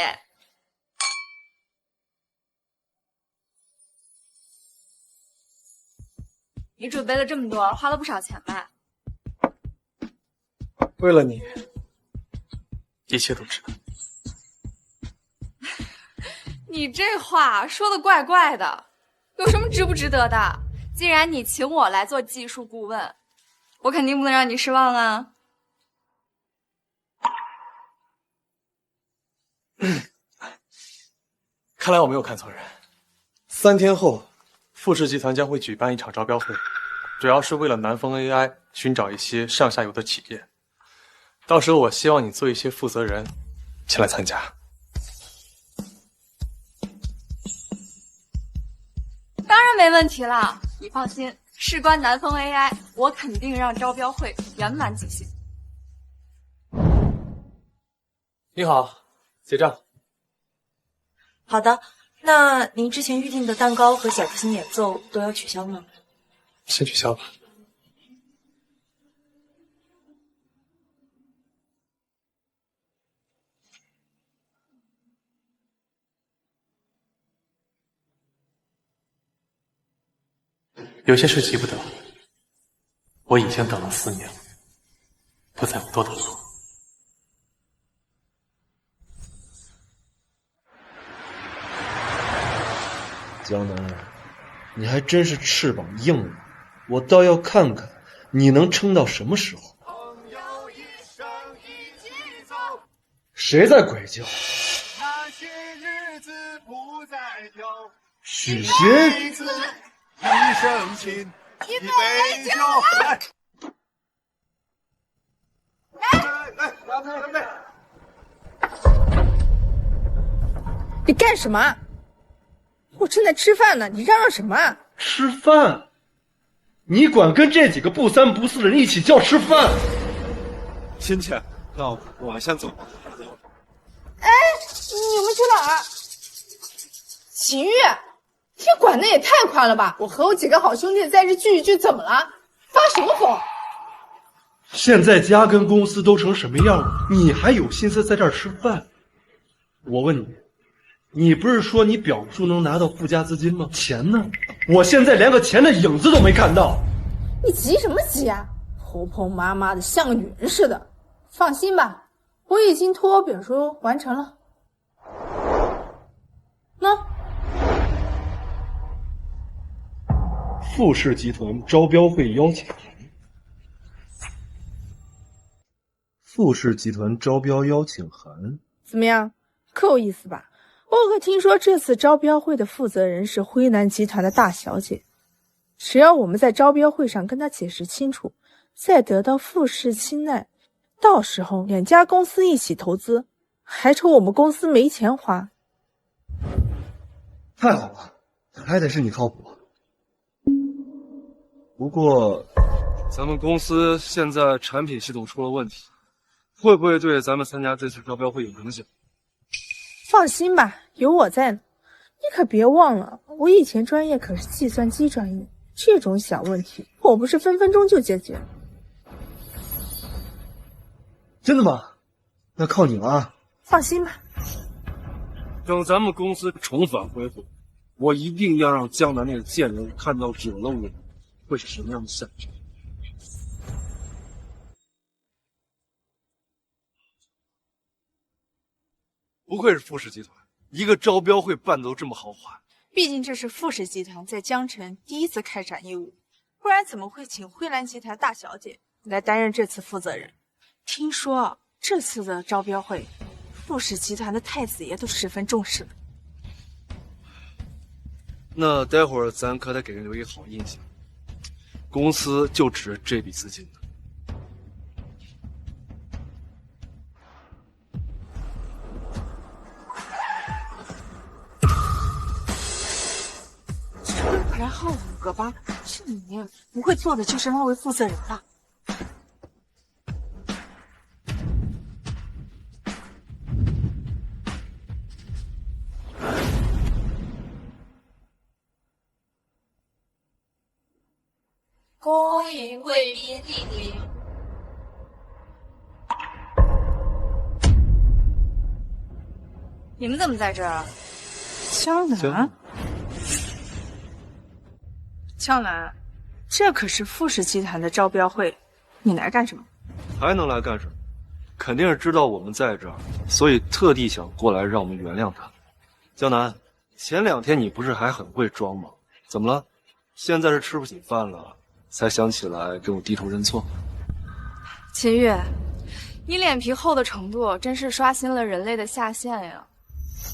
你准备了这么多，花了不少钱吧？为了你，一切都值得。你这话说的怪怪的，有什么值不值得的？既然你请我来做技术顾问，我肯定不能让你失望啊。看来我没有看错人。3天后，富士集团将会举办一场招标会，主要是为了南风 AI 寻找一些上下游的企业。到时候我希望你做一些负责人，前来参加。当然没问题了，你放心，事关南风 AI， 我肯定让招标会圆满举行。你好，结账。好的，那您之前预定的蛋糕和小提琴演奏都要取消吗？先取消吧。有些事急不得，我已经等了4年了，不在乎多等路。江南，你还真是翅膀硬了，我倒要看看你能撑到什么时候。谁在鬼叫？那些日子不再挑，许昕。一生情，一杯酒。来，你干什么？我正在吃饭呢，你嚷嚷什么？吃饭？你管跟这几个不三不四的人一起叫吃饭？亲戚，那我先走。哎，你们去哪儿？秦玉，你管的也太宽了吧！我和我几个好兄弟在这聚一聚，怎么了？发什么疯？现在家跟公司都成什么样了，你还有心思在这儿吃饭？我问你，你不是说你表叔能拿到附加资金吗？钱呢？我现在连个钱的影子都没看到。你急什么急啊？婆婆妈妈的，像个女人似的。放心吧，我已经托我表叔完成了。喏，富士集团招标会邀请函。富士集团招标邀请函怎么样？够意思吧？我可听说这次招标会的负责人是辉南集团的大小姐，只要我们在招标会上跟她解释清楚，再得到富士青睐，到时候2家公司一起投资，还愁我们公司没钱花。太好了，还得是你靠谱。不过，咱们公司现在产品系统出了问题，会不会对咱们参加这次招标会有影响？放心吧，有我在呢。你可别忘了，我以前专业可是计算机专业，这种小问题我不是分分钟就解决。真的吗？那靠你了啊！放心吧。等咱们公司重返恢复，我一定要让江南那个贱人看到惹了我会是什么样的下场。不愧是富士集团，一个招标会办得都这么豪华。毕竟这是富士集团在江城第一次开展业务，不然怎么会请辉南集团大小姐来担任这次负责人？听说这次的招标会，富氏集团的太子爷都十分重视了。那待会儿咱可得给人留一好印象。公司就值这笔资金的。然后5个8，是你不会做的就是那位负责人吧？恭迎贵宾莅临。你们怎么在这儿？江南，江南，这可是富氏集团的招标会，你来干什么？还能来干什么？肯定是知道我们在这儿，所以特地想过来让我们原谅他。江南，前2天你不是还很会装吗？怎么了？现在是吃不起饭了，才想起来跟我低头认错？秦月，你脸皮厚的程度真是刷新了人类的下限呀！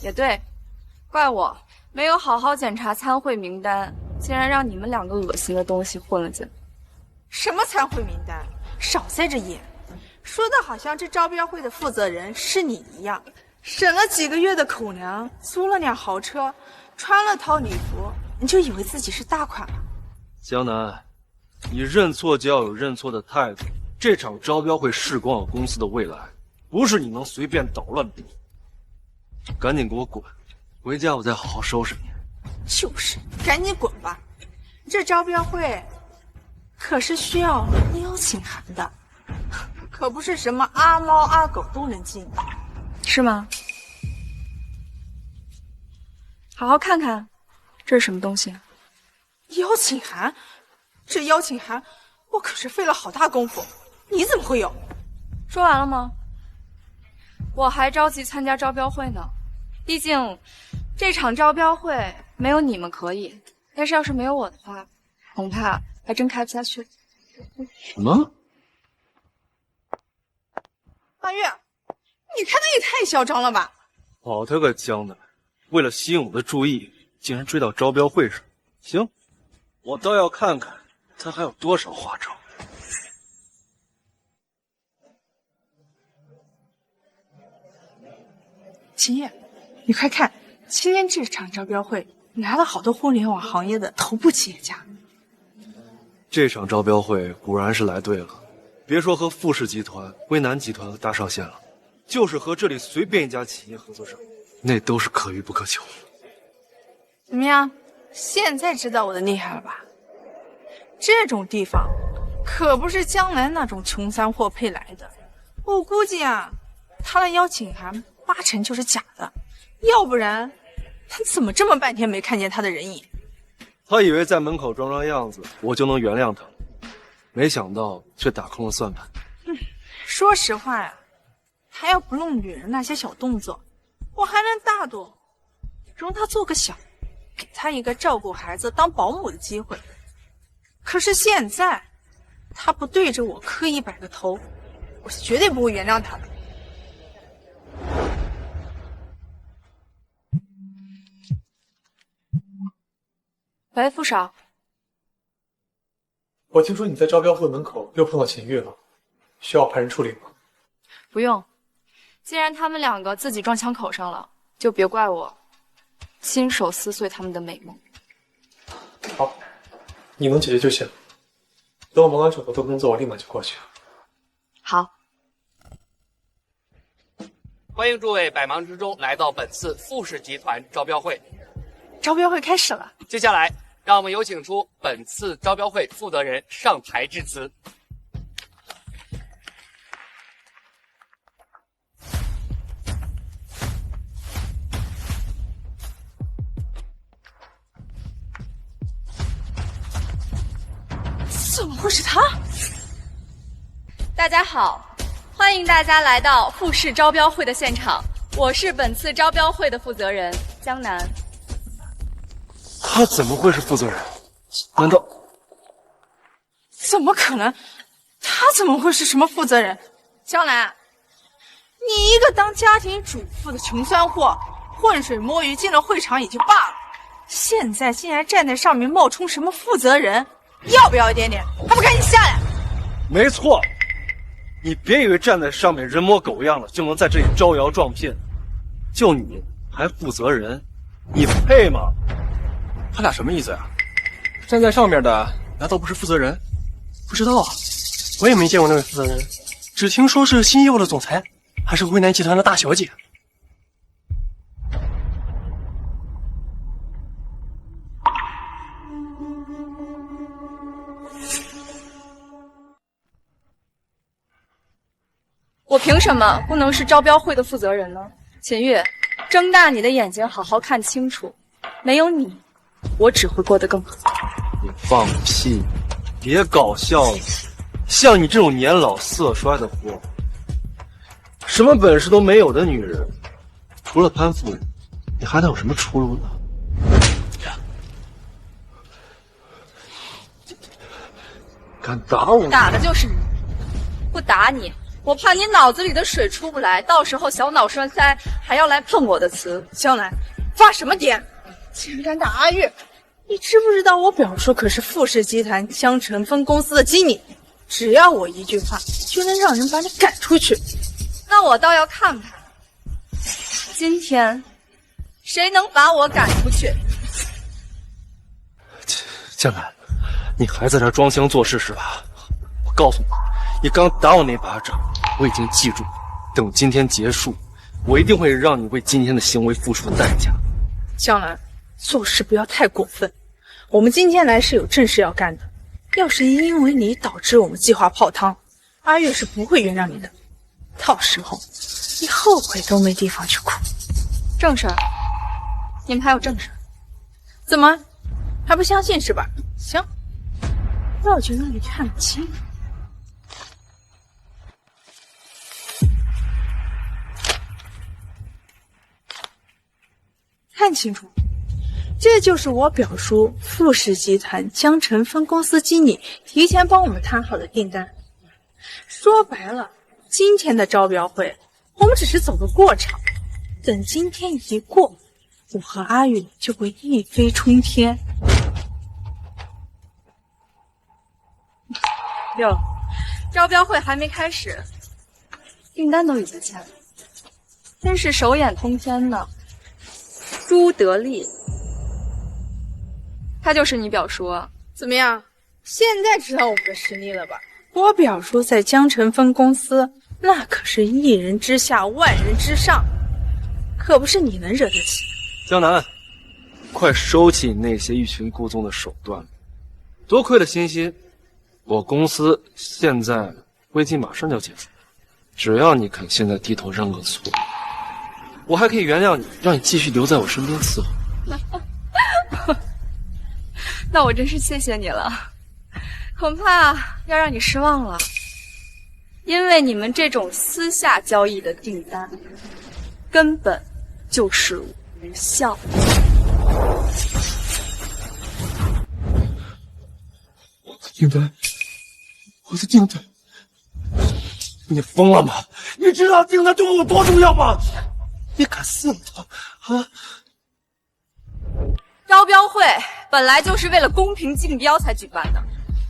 也对，怪我没有好好检查参会名单，竟然让你们2个恶心的东西混了进来。什么参会名单？少在这演，说的好像这招标会的负责人是你一样，省了几个月的口粮，租了辆豪车，穿了套礼服，你就以为自己是大款了？江南，你认错就要有认错的态度。这场招标会事关我公司的未来，不是你能随便捣乱的。赶紧给我滚！回家我再好好收拾你。就是，赶紧滚吧！这招标会可是需要邀请函的，可不是什么阿猫阿狗都能进，是吗？好好看看，这是什么东西？邀请函？这邀请函我可是费了好大功夫，你怎么会有？说完了吗？我还着急参加招标会呢，毕竟这场招标会没有你们可以，但是要是没有我的话，恐怕还真开不下去。什么？阿月，你看的也太嚣张了吧！好他个江南，为了吸引我的注意，竟然追到招标会上。行，我倒要看看他还有多少花招。秦叶，你快看，今天这场招标会来了好多互联网行业的头部企业家。这场招标会果然是来对了，别说和富氏集团、威南集团搭上线了，就是和这里随便一家企业合作上，那都是可遇不可求。怎么样？现在知道我的厉害了吧？这种地方可不是江南那种穷三货配来的，我估计啊，他的邀请函8成就是假的，要不然他怎么这么半天没看见他的人影？他以为在门口装装样子，我就能原谅他，没想到却打空了算盘。说实话呀，他要不弄女人那些小动作，我还能大度容他做个小，给他一个照顾孩子当保姆的机会。可是现在他不对着我刻意摆个头，我是绝对不会原谅他的。喂，副少，我听说你在招标会门口又碰到秦玉了，需要派人处理吗？不用，既然他们2个自己撞枪口上了，就别怪我亲手撕碎他们的美梦。好，你能解决就行。等我忙完手头的工作，我立马就过去。好。欢迎诸位百忙之中来到本次富氏集团招标会。招标会开始了，接下来让我们有请出本次招标会负责人上台致辞。怎么会是他？大家好，欢迎大家来到富氏招标会的现场，我是本次招标会的负责人江南。他怎么会是负责人？难道？怎么可能？他怎么会是什么负责人？江南，你一个当家庭主妇的穷酸货，浑水摸鱼进了会场也就罢了，现在竟然站在上面冒充什么负责人，要不要一点点？还不赶紧下来！没错，你别以为站在上面人模狗样的就能在这里招摇撞骗，就你还负责人，你配吗？他俩什么意思呀？站在上面的难道不是负责人？不知道啊，我也没见过那位负责人，只听说是新业务的总裁，还是辉南集团的大小姐。我凭什么不能是招标会的负责人呢？秦玉，睁大你的眼睛，好好看清楚，没有你，我只会过得更好。你放屁！别搞笑了，像你这种年老色衰的货，什么本事都没有的女人，除了攀附，你还能有什么出路呢？敢打我？打的就是你，不打你，我怕你脑子里的水出不来，到时候小脑栓塞还要来碰我的瓷。江南，发什么癫？竟然敢打阿月！你知不知道我表叔可是富士集团江城分公司的经理？只要我一句话，就能让人把你赶出去。那我倒要看看，今天谁能把我赶出去。江南，你还在这装腔作势是吧？我告诉你，你刚打我那巴掌，我已经记住，等今天结束，我一定会让你为今天的行为付出代价。江南，做事不要太过分。我们今天来是有正事要干的，要是因为你导致我们计划泡汤，阿月是不会原谅你的。到时候你后悔都没地方去哭。正事儿？你们还有正事儿？怎么还不相信是吧？行，那我就让你看清。看清楚，这就是我表叔富士集团江城分公司经理提前帮我们谈好的订单。说白了，今天的招标会我们只是走个过场，等今天一过，我和阿宇就会一飞冲天。哟，招标会还没开始，订单都已经签了，真是手眼通天呢。朱德利，他就是你表叔。怎么样？现在知道我们的实力了吧？我表叔在江城分公司，那可是一人之下，万人之上，可不是你能惹得起。江南，快收起那些欲擒故纵的手段！多亏了欣欣，我公司现在危机马上就要结束，只要你肯现在低头认个错，我还可以原谅你，让你继续留在我身边伺候。那我真是谢谢你了，恐怕要让你失望了，因为你们这种私下交易的订单，根本就是无效。订单，我的订单，你疯了吗？你知道订单对我有多重要吗？你敢私我啊！招标会本来就是为了公平竞标才举办的，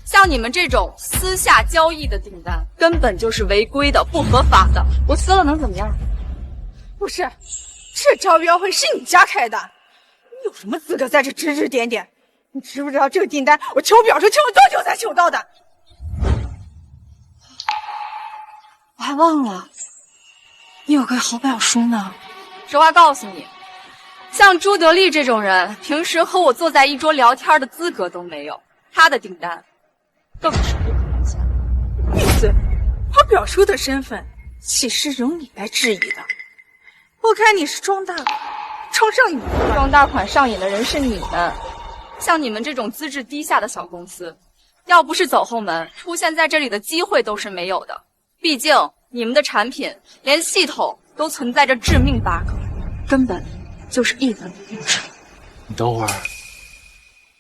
像你们这种私下交易的订单，根本就是违规的、不合法的。我撕了能怎么样？不是，这招标会是你家开的，你有什么资格在这指指点点？你知不知道这个订单我求表叔求了多久才求到的？我还忘了，你有个好表叔呢。实话告诉你，像朱德利这种人，平时和我坐在一桌聊天的资格都没有，他的订单更是不可能签。闭嘴！我表叔的身份岂是容你来质疑的？我看你是装大款，装上瘾了。装大款上瘾的人是你们。像你们这种资质低下的小公司，要不是走后门，出现在这里的机会都是没有的。毕竟你们的产品连系统都存在着致命 bug， 根本就是一文不值。你等会儿，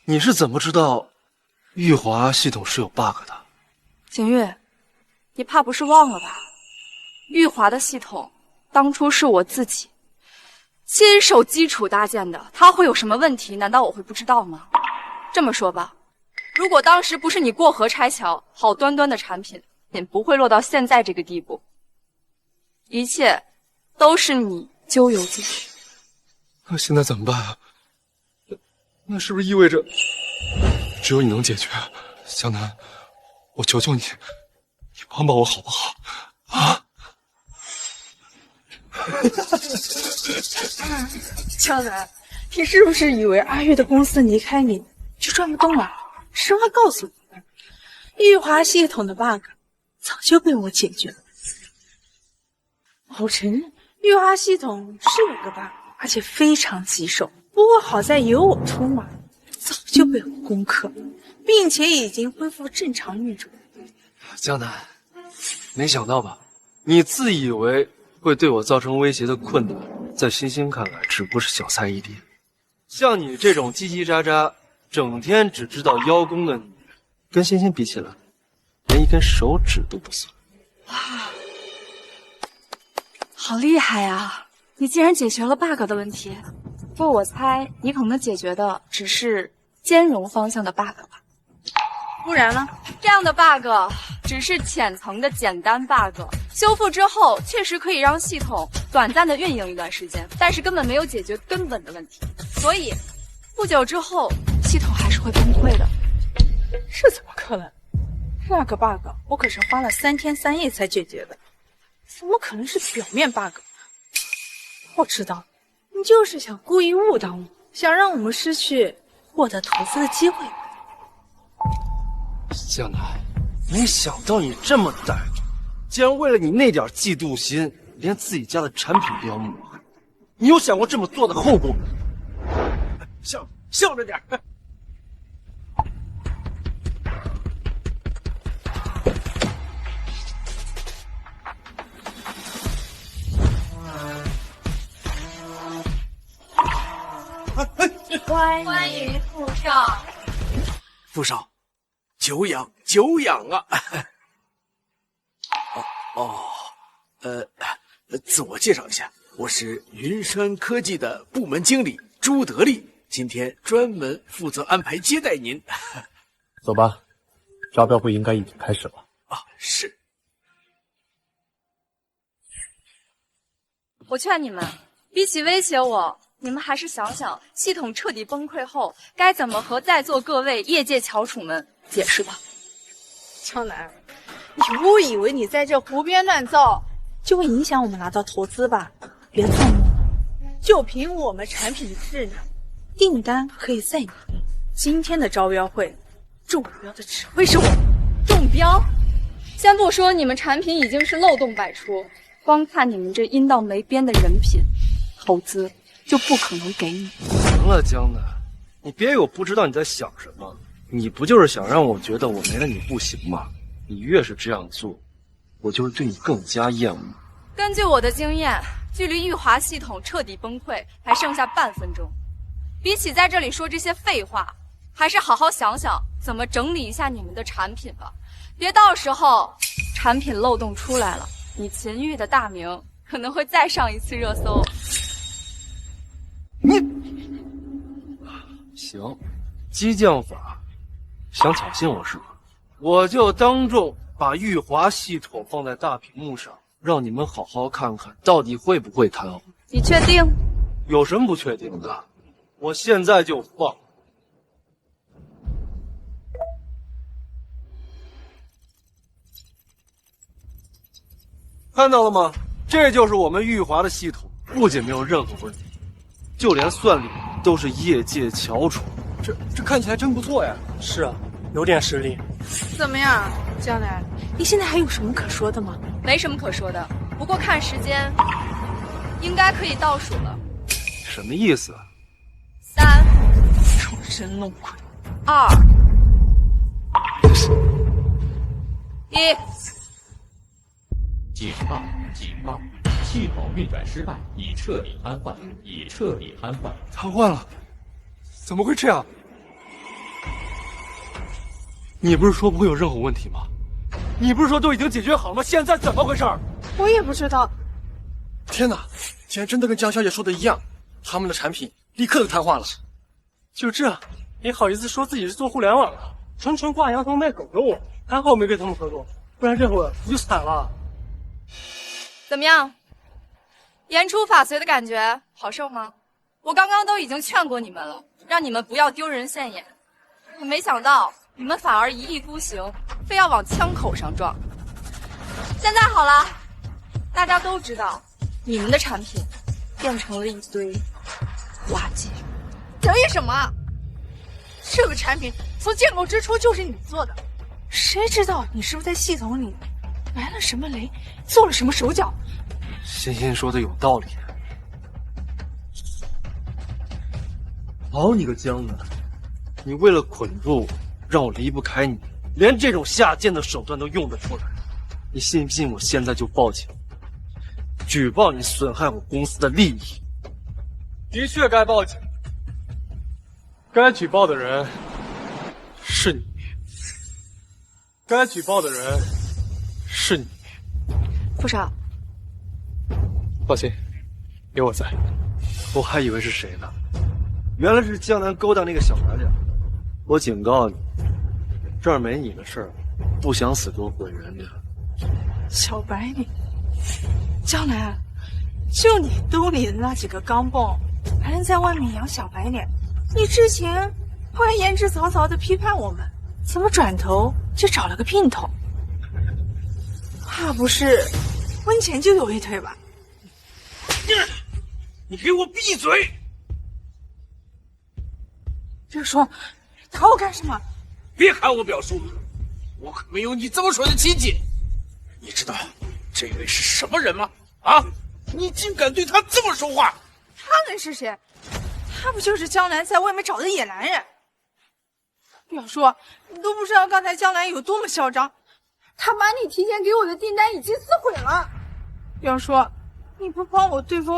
你是怎么知道玉华系统是有 bug 的？景玉，你怕不是忘了吧？玉华的系统当初是我自己亲手基础搭建的，它会有什么问题？难道我会不知道吗？这么说吧，如果当时不是你过河拆桥，好端端的产品也不会落到现在这个地步。一切都是你咎由自取。那现在怎么办啊？那是不是意味着只有你能解决？江南，我求求你，你帮帮我好不好？啊！江南，你是不是以为阿月的公司离开你就转不动了？实话告诉你，玉华系统的 bug 早就被我解决了。我承认，玉华系统是有个 bug， 而且非常棘手。不过好在有我出马，早就被我攻克，并且已经恢复正常运转。江南，没想到吧？你自以为会对我造成威胁的困难，在欣欣看来只不过是小菜一碟。像你这种叽叽喳喳、整天只知道邀功的你，跟欣欣比起来，连一根手指都不算。哇，好厉害啊！你竟然解决了 bug 的问题。不过我猜你可能解决的只是兼容方向的 bug 吧？不然呢？这样的 bug 只是浅层的简单 bug， 修复之后确实可以让系统短暂的运营一段时间，但是根本没有解决根本的问题，所以不久之后系统还是会崩溃的。这怎么可能？那个 bug 我可是花了3天3夜才解决的，怎么可能是表面 bug？ 我知道，你就是想故意误导我，想让我们失去获得投资的机会。江南，没想到你这么歹毒，竟然为了你那点嫉妒心，连自己家的产品都要抹黑。你有想过这么做的后果吗？笑着点。欢迎傅少。傅少，久仰啊！自我介绍一下，我是云山科技的部门经理朱德利，今天专门负责安排接待您。走吧，招标会应该已经开始了。啊，是。我劝你们，比起威胁我，你们还是想想系统彻底崩溃后该怎么和在座各位业界翘楚们解释吧。江南，你误以为你在这胡编乱造就会影响我们拿到投资吧？别做梦了，就凭我们产品的质量，订单可以在你。今天的招标会，中标的只会是我。中标？先不说你们产品已经是漏洞百出，光看你们这阴道没边的人品，投资就不可能给你。行了，江南，你别以为我不知道你在想什么。你不就是想让我觉得我没了你不行吗？你越是这样做，我就会对你更加厌恶。根据我的经验，距离玉华系统彻底崩溃还剩下半分钟。比起在这里说这些废话，还是好好想想怎么整理一下你们的产品吧。别到时候产品漏洞出来了，你秦玉的大名可能会再上一次热搜。行，激将法，想挑衅我是吧？我就当众把玉华系统放在大屏幕上，让你们好好看看到底会不会瘫痪。你确定？有什么不确定的？我现在就放。看到了吗？这就是我们玉华的系统，不仅没有任何问题，就连算力都是业界翘楚。这看起来真不错呀。是啊，有点实力。怎么样，江南？你现在还有什么可说的吗？没什么可说的，不过看时间，应该可以倒数了。什么意思？3，众神弄鬼。2，1。警报！警报！系统运转失败，已彻底瘫痪，瘫痪了？怎么会这样？你不是说不会有任何问题吗？你不是说都已经解决好了吗？现在怎么回事？我也不知道。天哪，竟然真的跟江小姐说的一样，他们的产品立刻就瘫痪了。就这，也好意思说自己是做互联网的，纯纯挂羊头卖狗肉啊！还好没跟他们合作，不然这会儿你就惨了。怎么样？言出法随的感觉好受吗？我刚刚都已经劝过你们了，让你们不要丢人现眼，可没想到你们反而一意孤行，非要往枪口上撞。现在好了，大家都知道你们的产品变成了一堆垃圾。得意什么？这个产品从建构之初就是你做的，谁知道你是不是在系统里埋了什么雷，做了什么手脚？欣欣说的有道理。好你个江南，你为了捆住我，让我离不开你，连这种下贱的手段都用得出来。你信不信我现在就报警，举报你损害我公司的利益？的确该报警。该举报的人是你，该举报的人是你。副少，放心，有我在。我还以为是谁呢，原来是江南勾搭那个小白脸。我警告你，这儿没你的事儿，不想死多毁人家。小白脸，江南，就你兜里的那几个钢镚，还能在外面养小白脸？你之前不还言之凿凿的批判我们，怎么转头就找了个姘头？怕不是婚前就有一腿吧？你给我闭嘴！表叔，打我干什么？别喊我表叔，我可没有你这么蠢的亲戚。你知道这位是什么人吗？啊！你竟敢对他这么说话！他能是谁？他不就是江南在外面找的野男人？表叔，你都不知道刚才江南有多么嚣张，他把你提前给我的订单已经撕毁了。表叔，你不帮我对付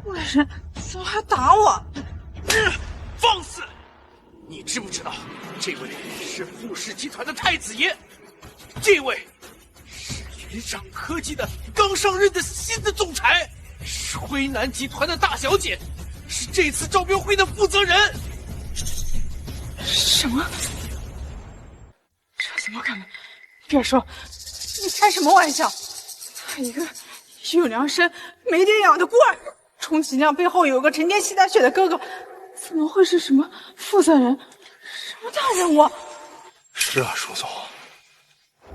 外人，怎么还打我？放肆！你知不知道，这位是富士集团的太子爷，这位是云上科技的刚上任的新的总裁，是辉南集团的大小姐，是这次招标会的负责人。什么？这怎么可能？表叔，你开什么玩笑？他一个有良心、没爹养的孤儿，充其量背后有个成天吸他血的哥哥，怎么会是什么负责人、什么大人物？是啊，舒总，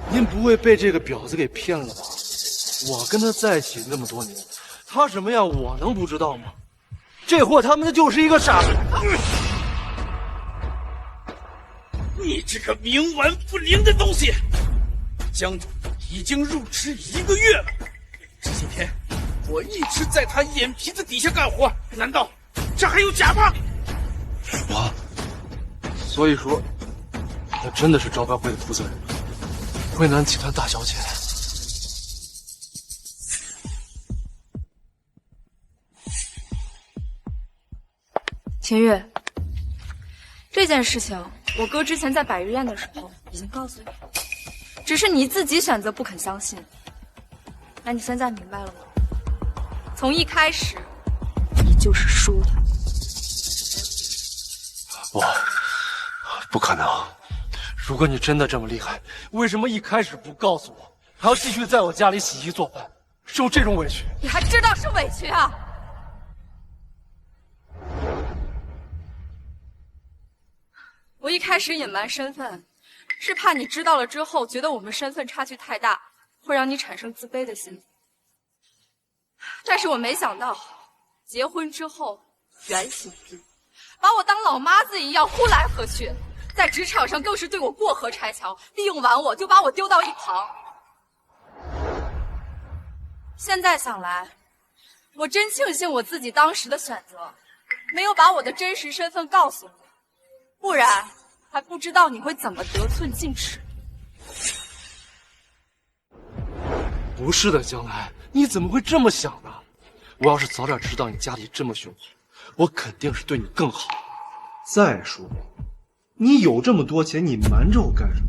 您不会被这个婊子给骗了吧？我跟他在一起那么多年，他什么样我能不知道吗？这货他妈就是一个傻子！你这个冥顽不灵的东西！江总已经入职1个月了，这些天我一直在他眼皮子底下干活，难道这还有假吗？所以说，他真的是招标会的负责人，辉南集团大小姐。秦月，这件事情我哥之前在百日宴的时候已经告诉你，只是你自己选择不肯相信。那你现在明白了吗？从一开始，你就是输的。不可能！如果你真的这么厉害，为什么一开始不告诉我，还要继续在我家里洗衣做饭，受这种委屈？你还知道是委屈啊？我一开始隐瞒身份，是怕你知道了之后，觉得我们身份差距太大，会让你产生自卑的心理。但是我没想到，结婚之后原形毕露，把我当老妈子一样呼来喝去，在职场上更是对我过河拆桥，利用完我就把我丢到一旁。现在想来，我真庆幸我自己当时的选择，没有把我的真实身份告诉你，不然还不知道你会怎么得寸进尺。不是的，江南，你怎么会这么想呢？我要是早点知道你家里这么雄厚，我肯定是对你更好。再说，你有这么多钱，你瞒着我干什么？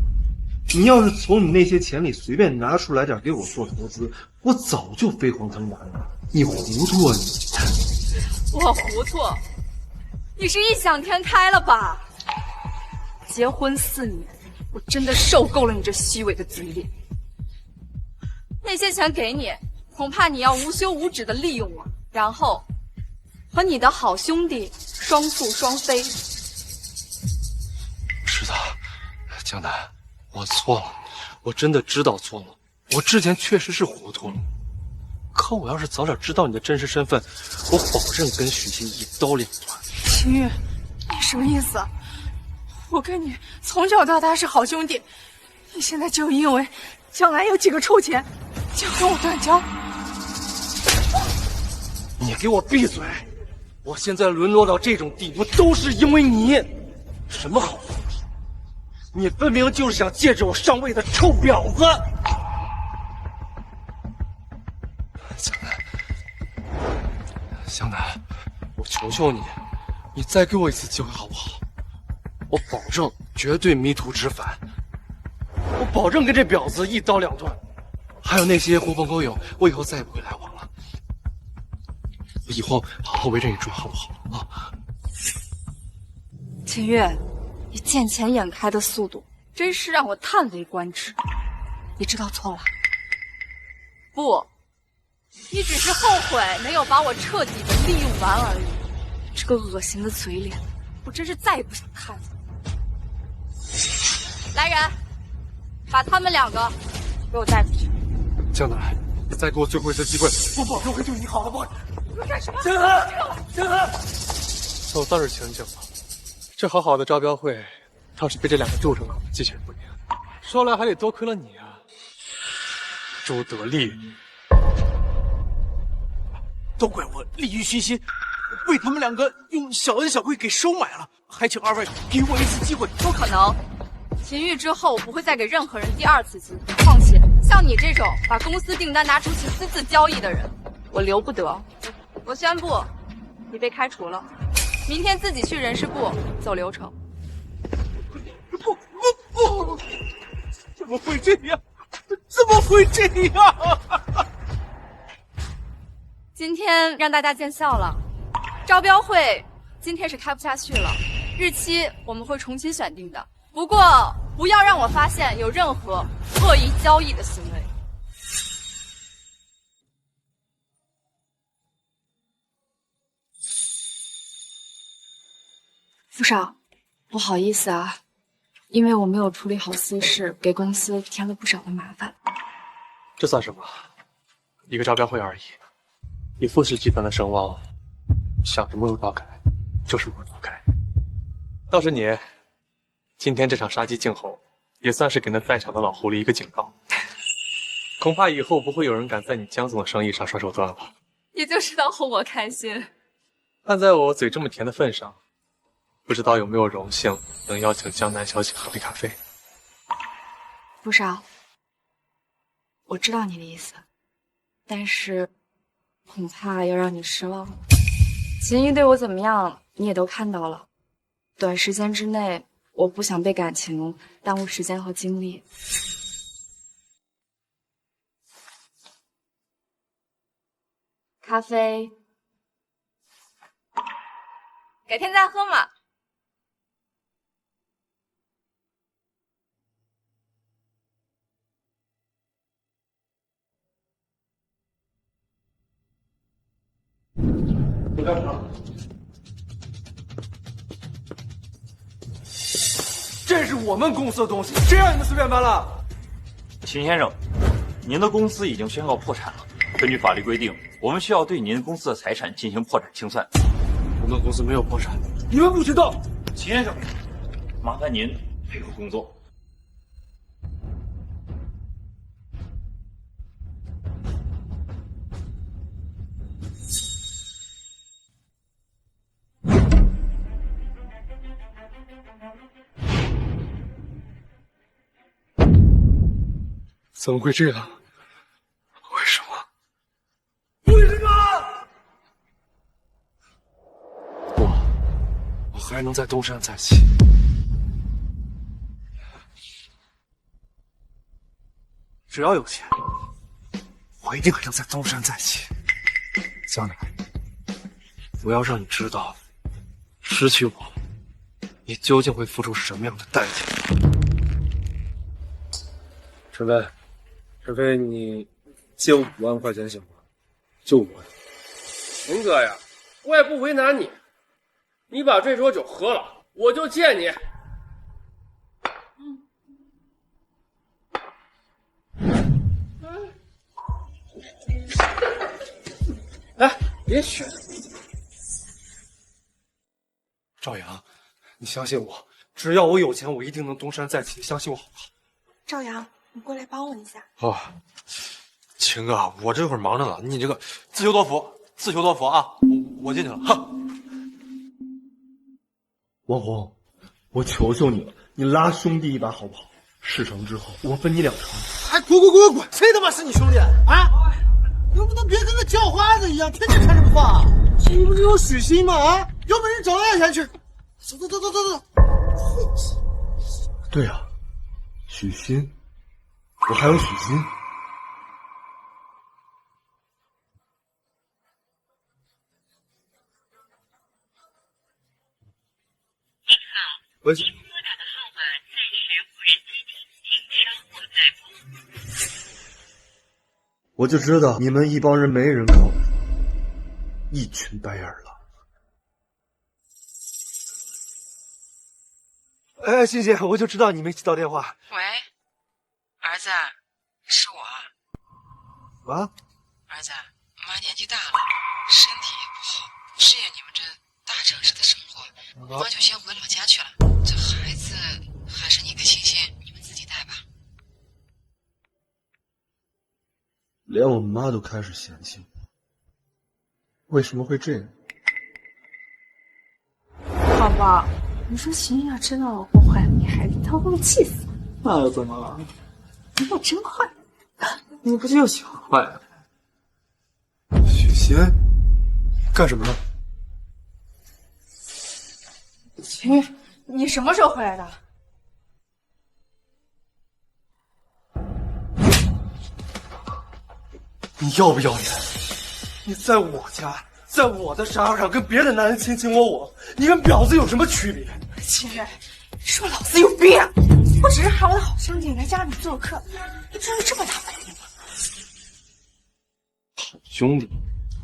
你要是从你那些钱里随便拿出来点给我做投资，我早就飞黄腾达了。你糊涂啊你！我糊涂？你是异想天开了吧？结婚4年，我真的受够了你这虚伪的嘴脸。那些钱给你，恐怕你要无休无止的利用我，然后和你的好兄弟双宿双飞。是的，江南，我错了，我真的知道错了。我之前确实是糊涂了，可我要是早点知道你的真实身份，我保证跟许昕一刀两断。秦玉，你什么意思？我跟你从小到大是好兄弟，你现在就因为将来有几个臭钱，就跟我断交？你给我闭嘴！我现在沦落到这种地步，都是因为你。什么好兄弟？你分明就是想借着我上位的臭婊子！江南，我求求你，你再给我一次机会好不好？我保证绝对迷途知返，我保证跟这婊子一刀两断。还有那些狐朋狗友，我以后再也不会来往了。我以后好好围着你转，好不好啊？秦月，你见钱眼开的速度，真是让我叹为观止。你知道错了？不，你只是后悔没有把我彻底的利用完而已。这个恶心的嘴脸，我真是再也不想看了。来人，把他们2个给我带出去。江南，你再给我最后一次机会，我保证会对你好，好不好？你们干什么？江南，江南，总算是清静了。这好好的招标会，要是被这2个蛀虫搞得鸡犬不宁，说来还得多亏了你啊，周得力。都怪我利欲熏心，被他们2个用小恩小惠给收买了，还请2位给我一次机会。不可能，秦玉之后我不会再给任何人第2次机会。况且像你这种把公司订单拿出去私自交易的人，我留不得。我宣布，你被开除了，明天自己去人事部走流程。不，怎么会这样？怎么会这样？今天让大家见笑了，招标会今天是开不下去了，日期我们会重新选定的。不过不要让我发现有任何恶意交易的行为。副少，不好意思啊，因为我没有处理好私事，给公司添了不少的麻烦。这算什么？一个招标会而已。以富士集团的声望，想着没有召开，就是没有召开。倒是你，今天这场杀鸡儆猴，也算是给那在场的老狐狸一个警告。恐怕以后不会有人敢在你江总的生意上耍手段了。你就知道哄我开心。看在我嘴这么甜的份上，不知道有没有荣幸能邀请江南小姐喝杯咖啡。副少，我知道你的意思，但是恐怕要让你失望了。秦玉对我怎么样，你也都看到了。短时间之内，我不想被感情耽误时间和精力。咖啡，改天再喝嘛。你干什么？这是我们公司的东西，谁让你们随便搬了？秦先生，您的公司已经宣告破产了。根据法律规定，我们需要对您公司的财产进行破产清算。我们公司没有破产，你们不知道。秦先生，麻烦您配合工作。怎么会这样？为什么？为什么？我还能在东山再起。只要有钱，我我一定和他在东山再起。江南，我要让你知道，失去我，你究竟会付出什么样的代价。陈飞，陈飞，你借我5万块钱行吗？就5万。陈哥呀，我也不为难你，你把这桌酒喝了，我就借你。来，别选。赵阳，你相信我，只要我有钱，我一定能东山再起，相信我好不好？赵阳，你过来帮我一下。啊，秦哥，我这会儿忙着呢，你这个自求多福，自求多福啊！我进去了，哈。王红，我求求你了，你拉兄弟一把好不好？事成之后，我分你2成。哎，滚！谁他妈是你兄弟啊？能不能别跟个叫花子一样，天天缠着不放？这不是有许昕吗？啊，有本事找他要钱去！走。对啊，许昕，我还有许昕。喂。我就知道你们一帮人没人靠得住，一群白眼狼。哎，欣欣，我就知道你没接到电话。喂，儿子，是我。啊？儿子，妈年纪大了，身体也不好，不适应你们这大城市的生活，妈就先回老家去了。这孩子还是你跟欣欣你们自己带吧。连我妈都开始嫌弃我，为什么会这样？宝宝，你说秦怡要知道老公怀了你孩子，她会不会气死？那又怎么了？你真坏！你不就喜欢坏啊？许昕，干什么呢？秦怡，你什么时候回来的？你要不要脸？你在我家，在我的沙发上跟别的男人卿卿我我，你跟婊子有什么区别？秦怡，你说老子有病！我只是喊我的好兄弟来家里做客，你至于这么大反应吗？好兄弟，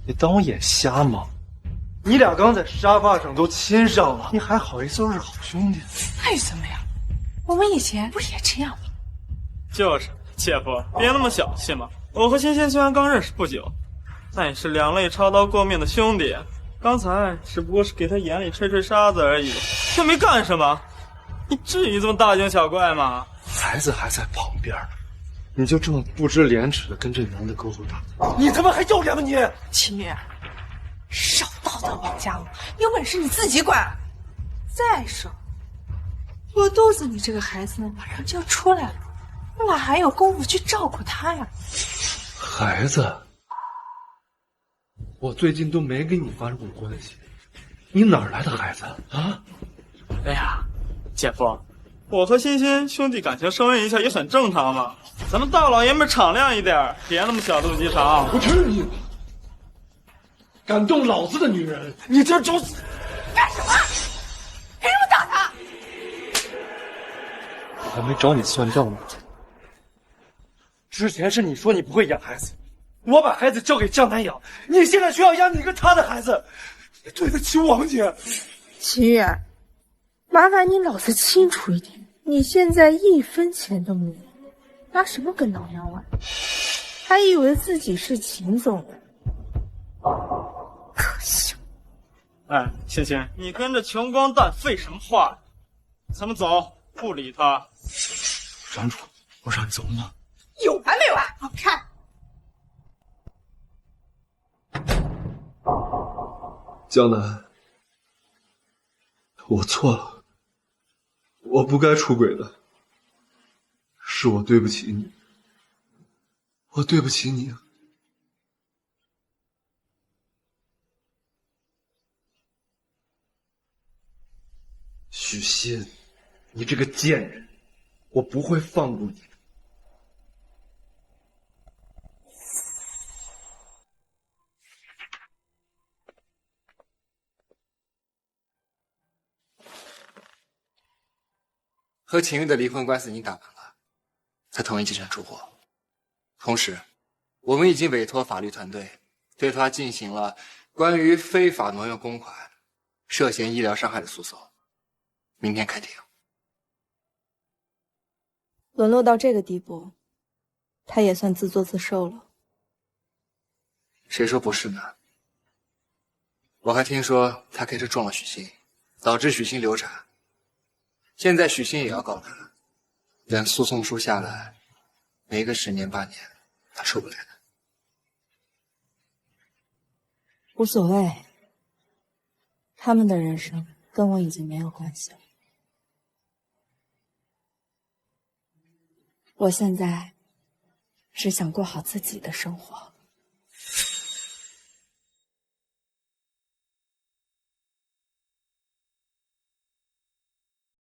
你当我眼瞎吗？你俩刚在沙发上都亲上了，你还好意思说是好兄弟？那又怎么样？我们以前不是也这样吗？就是，姐夫，别那么小气嘛。我和欣欣虽然刚认识不久，但也是两肋插刀过命的兄弟。刚才只不过是给他眼里吹吹沙子而已，又没干什么。你至于这么大惊小怪吗？孩子还在旁边，你就这么不知廉耻的跟这男的勾勾搭搭，你他妈还要脸吗你？秦宇，少叨叨王家务，有本事你自己管。再说，我肚子里这个孩子马上就要出来了，我哪还有功夫去照顾他呀？孩子，我最近都没跟你发生过关系，你哪儿来的孩子啊？哎呀，姐夫，我和欣欣兄弟感情升温一下也很正常嘛。咱们大老爷们敞亮一点，别那么小肚鸡肠。我去你！敢动老子的女人，你这找死！干什么？凭什么打他？我还没找你算账呢。之前是你说你不会养孩子，我把孩子交给江南养，你现在却要养你跟他的孩子，你对得起我吗你？秦宇，麻烦你脑子清楚一点，你现在1分钱都没有，拿什么跟老娘玩？还以为自己是秦总呢，可笑！哎，欣欣，你跟着穷光蛋废什么话呀？咱们走，不理他。站住！我让你走吗？有完没完？好看！江南，我错了，我不该出轨的，是我对不起你，我对不起你。许昕，你这个贱人，我不会放过你。和秦玉的离婚官司已经打完了，他同意继承出货。同时，我们已经委托法律团队对他进行了关于非法挪用公款、涉嫌医疗伤害的诉讼，明天开庭。沦落到这个地步，他也算自作自受了。谁说不是呢？我还听说他开车撞了许昕，导致许昕流产。现在许昕也要告他，等诉讼书下来，没个10年8年，他受不了的。无所谓，他们的人生跟我已经没有关系了。我现在只想过好自己的生活。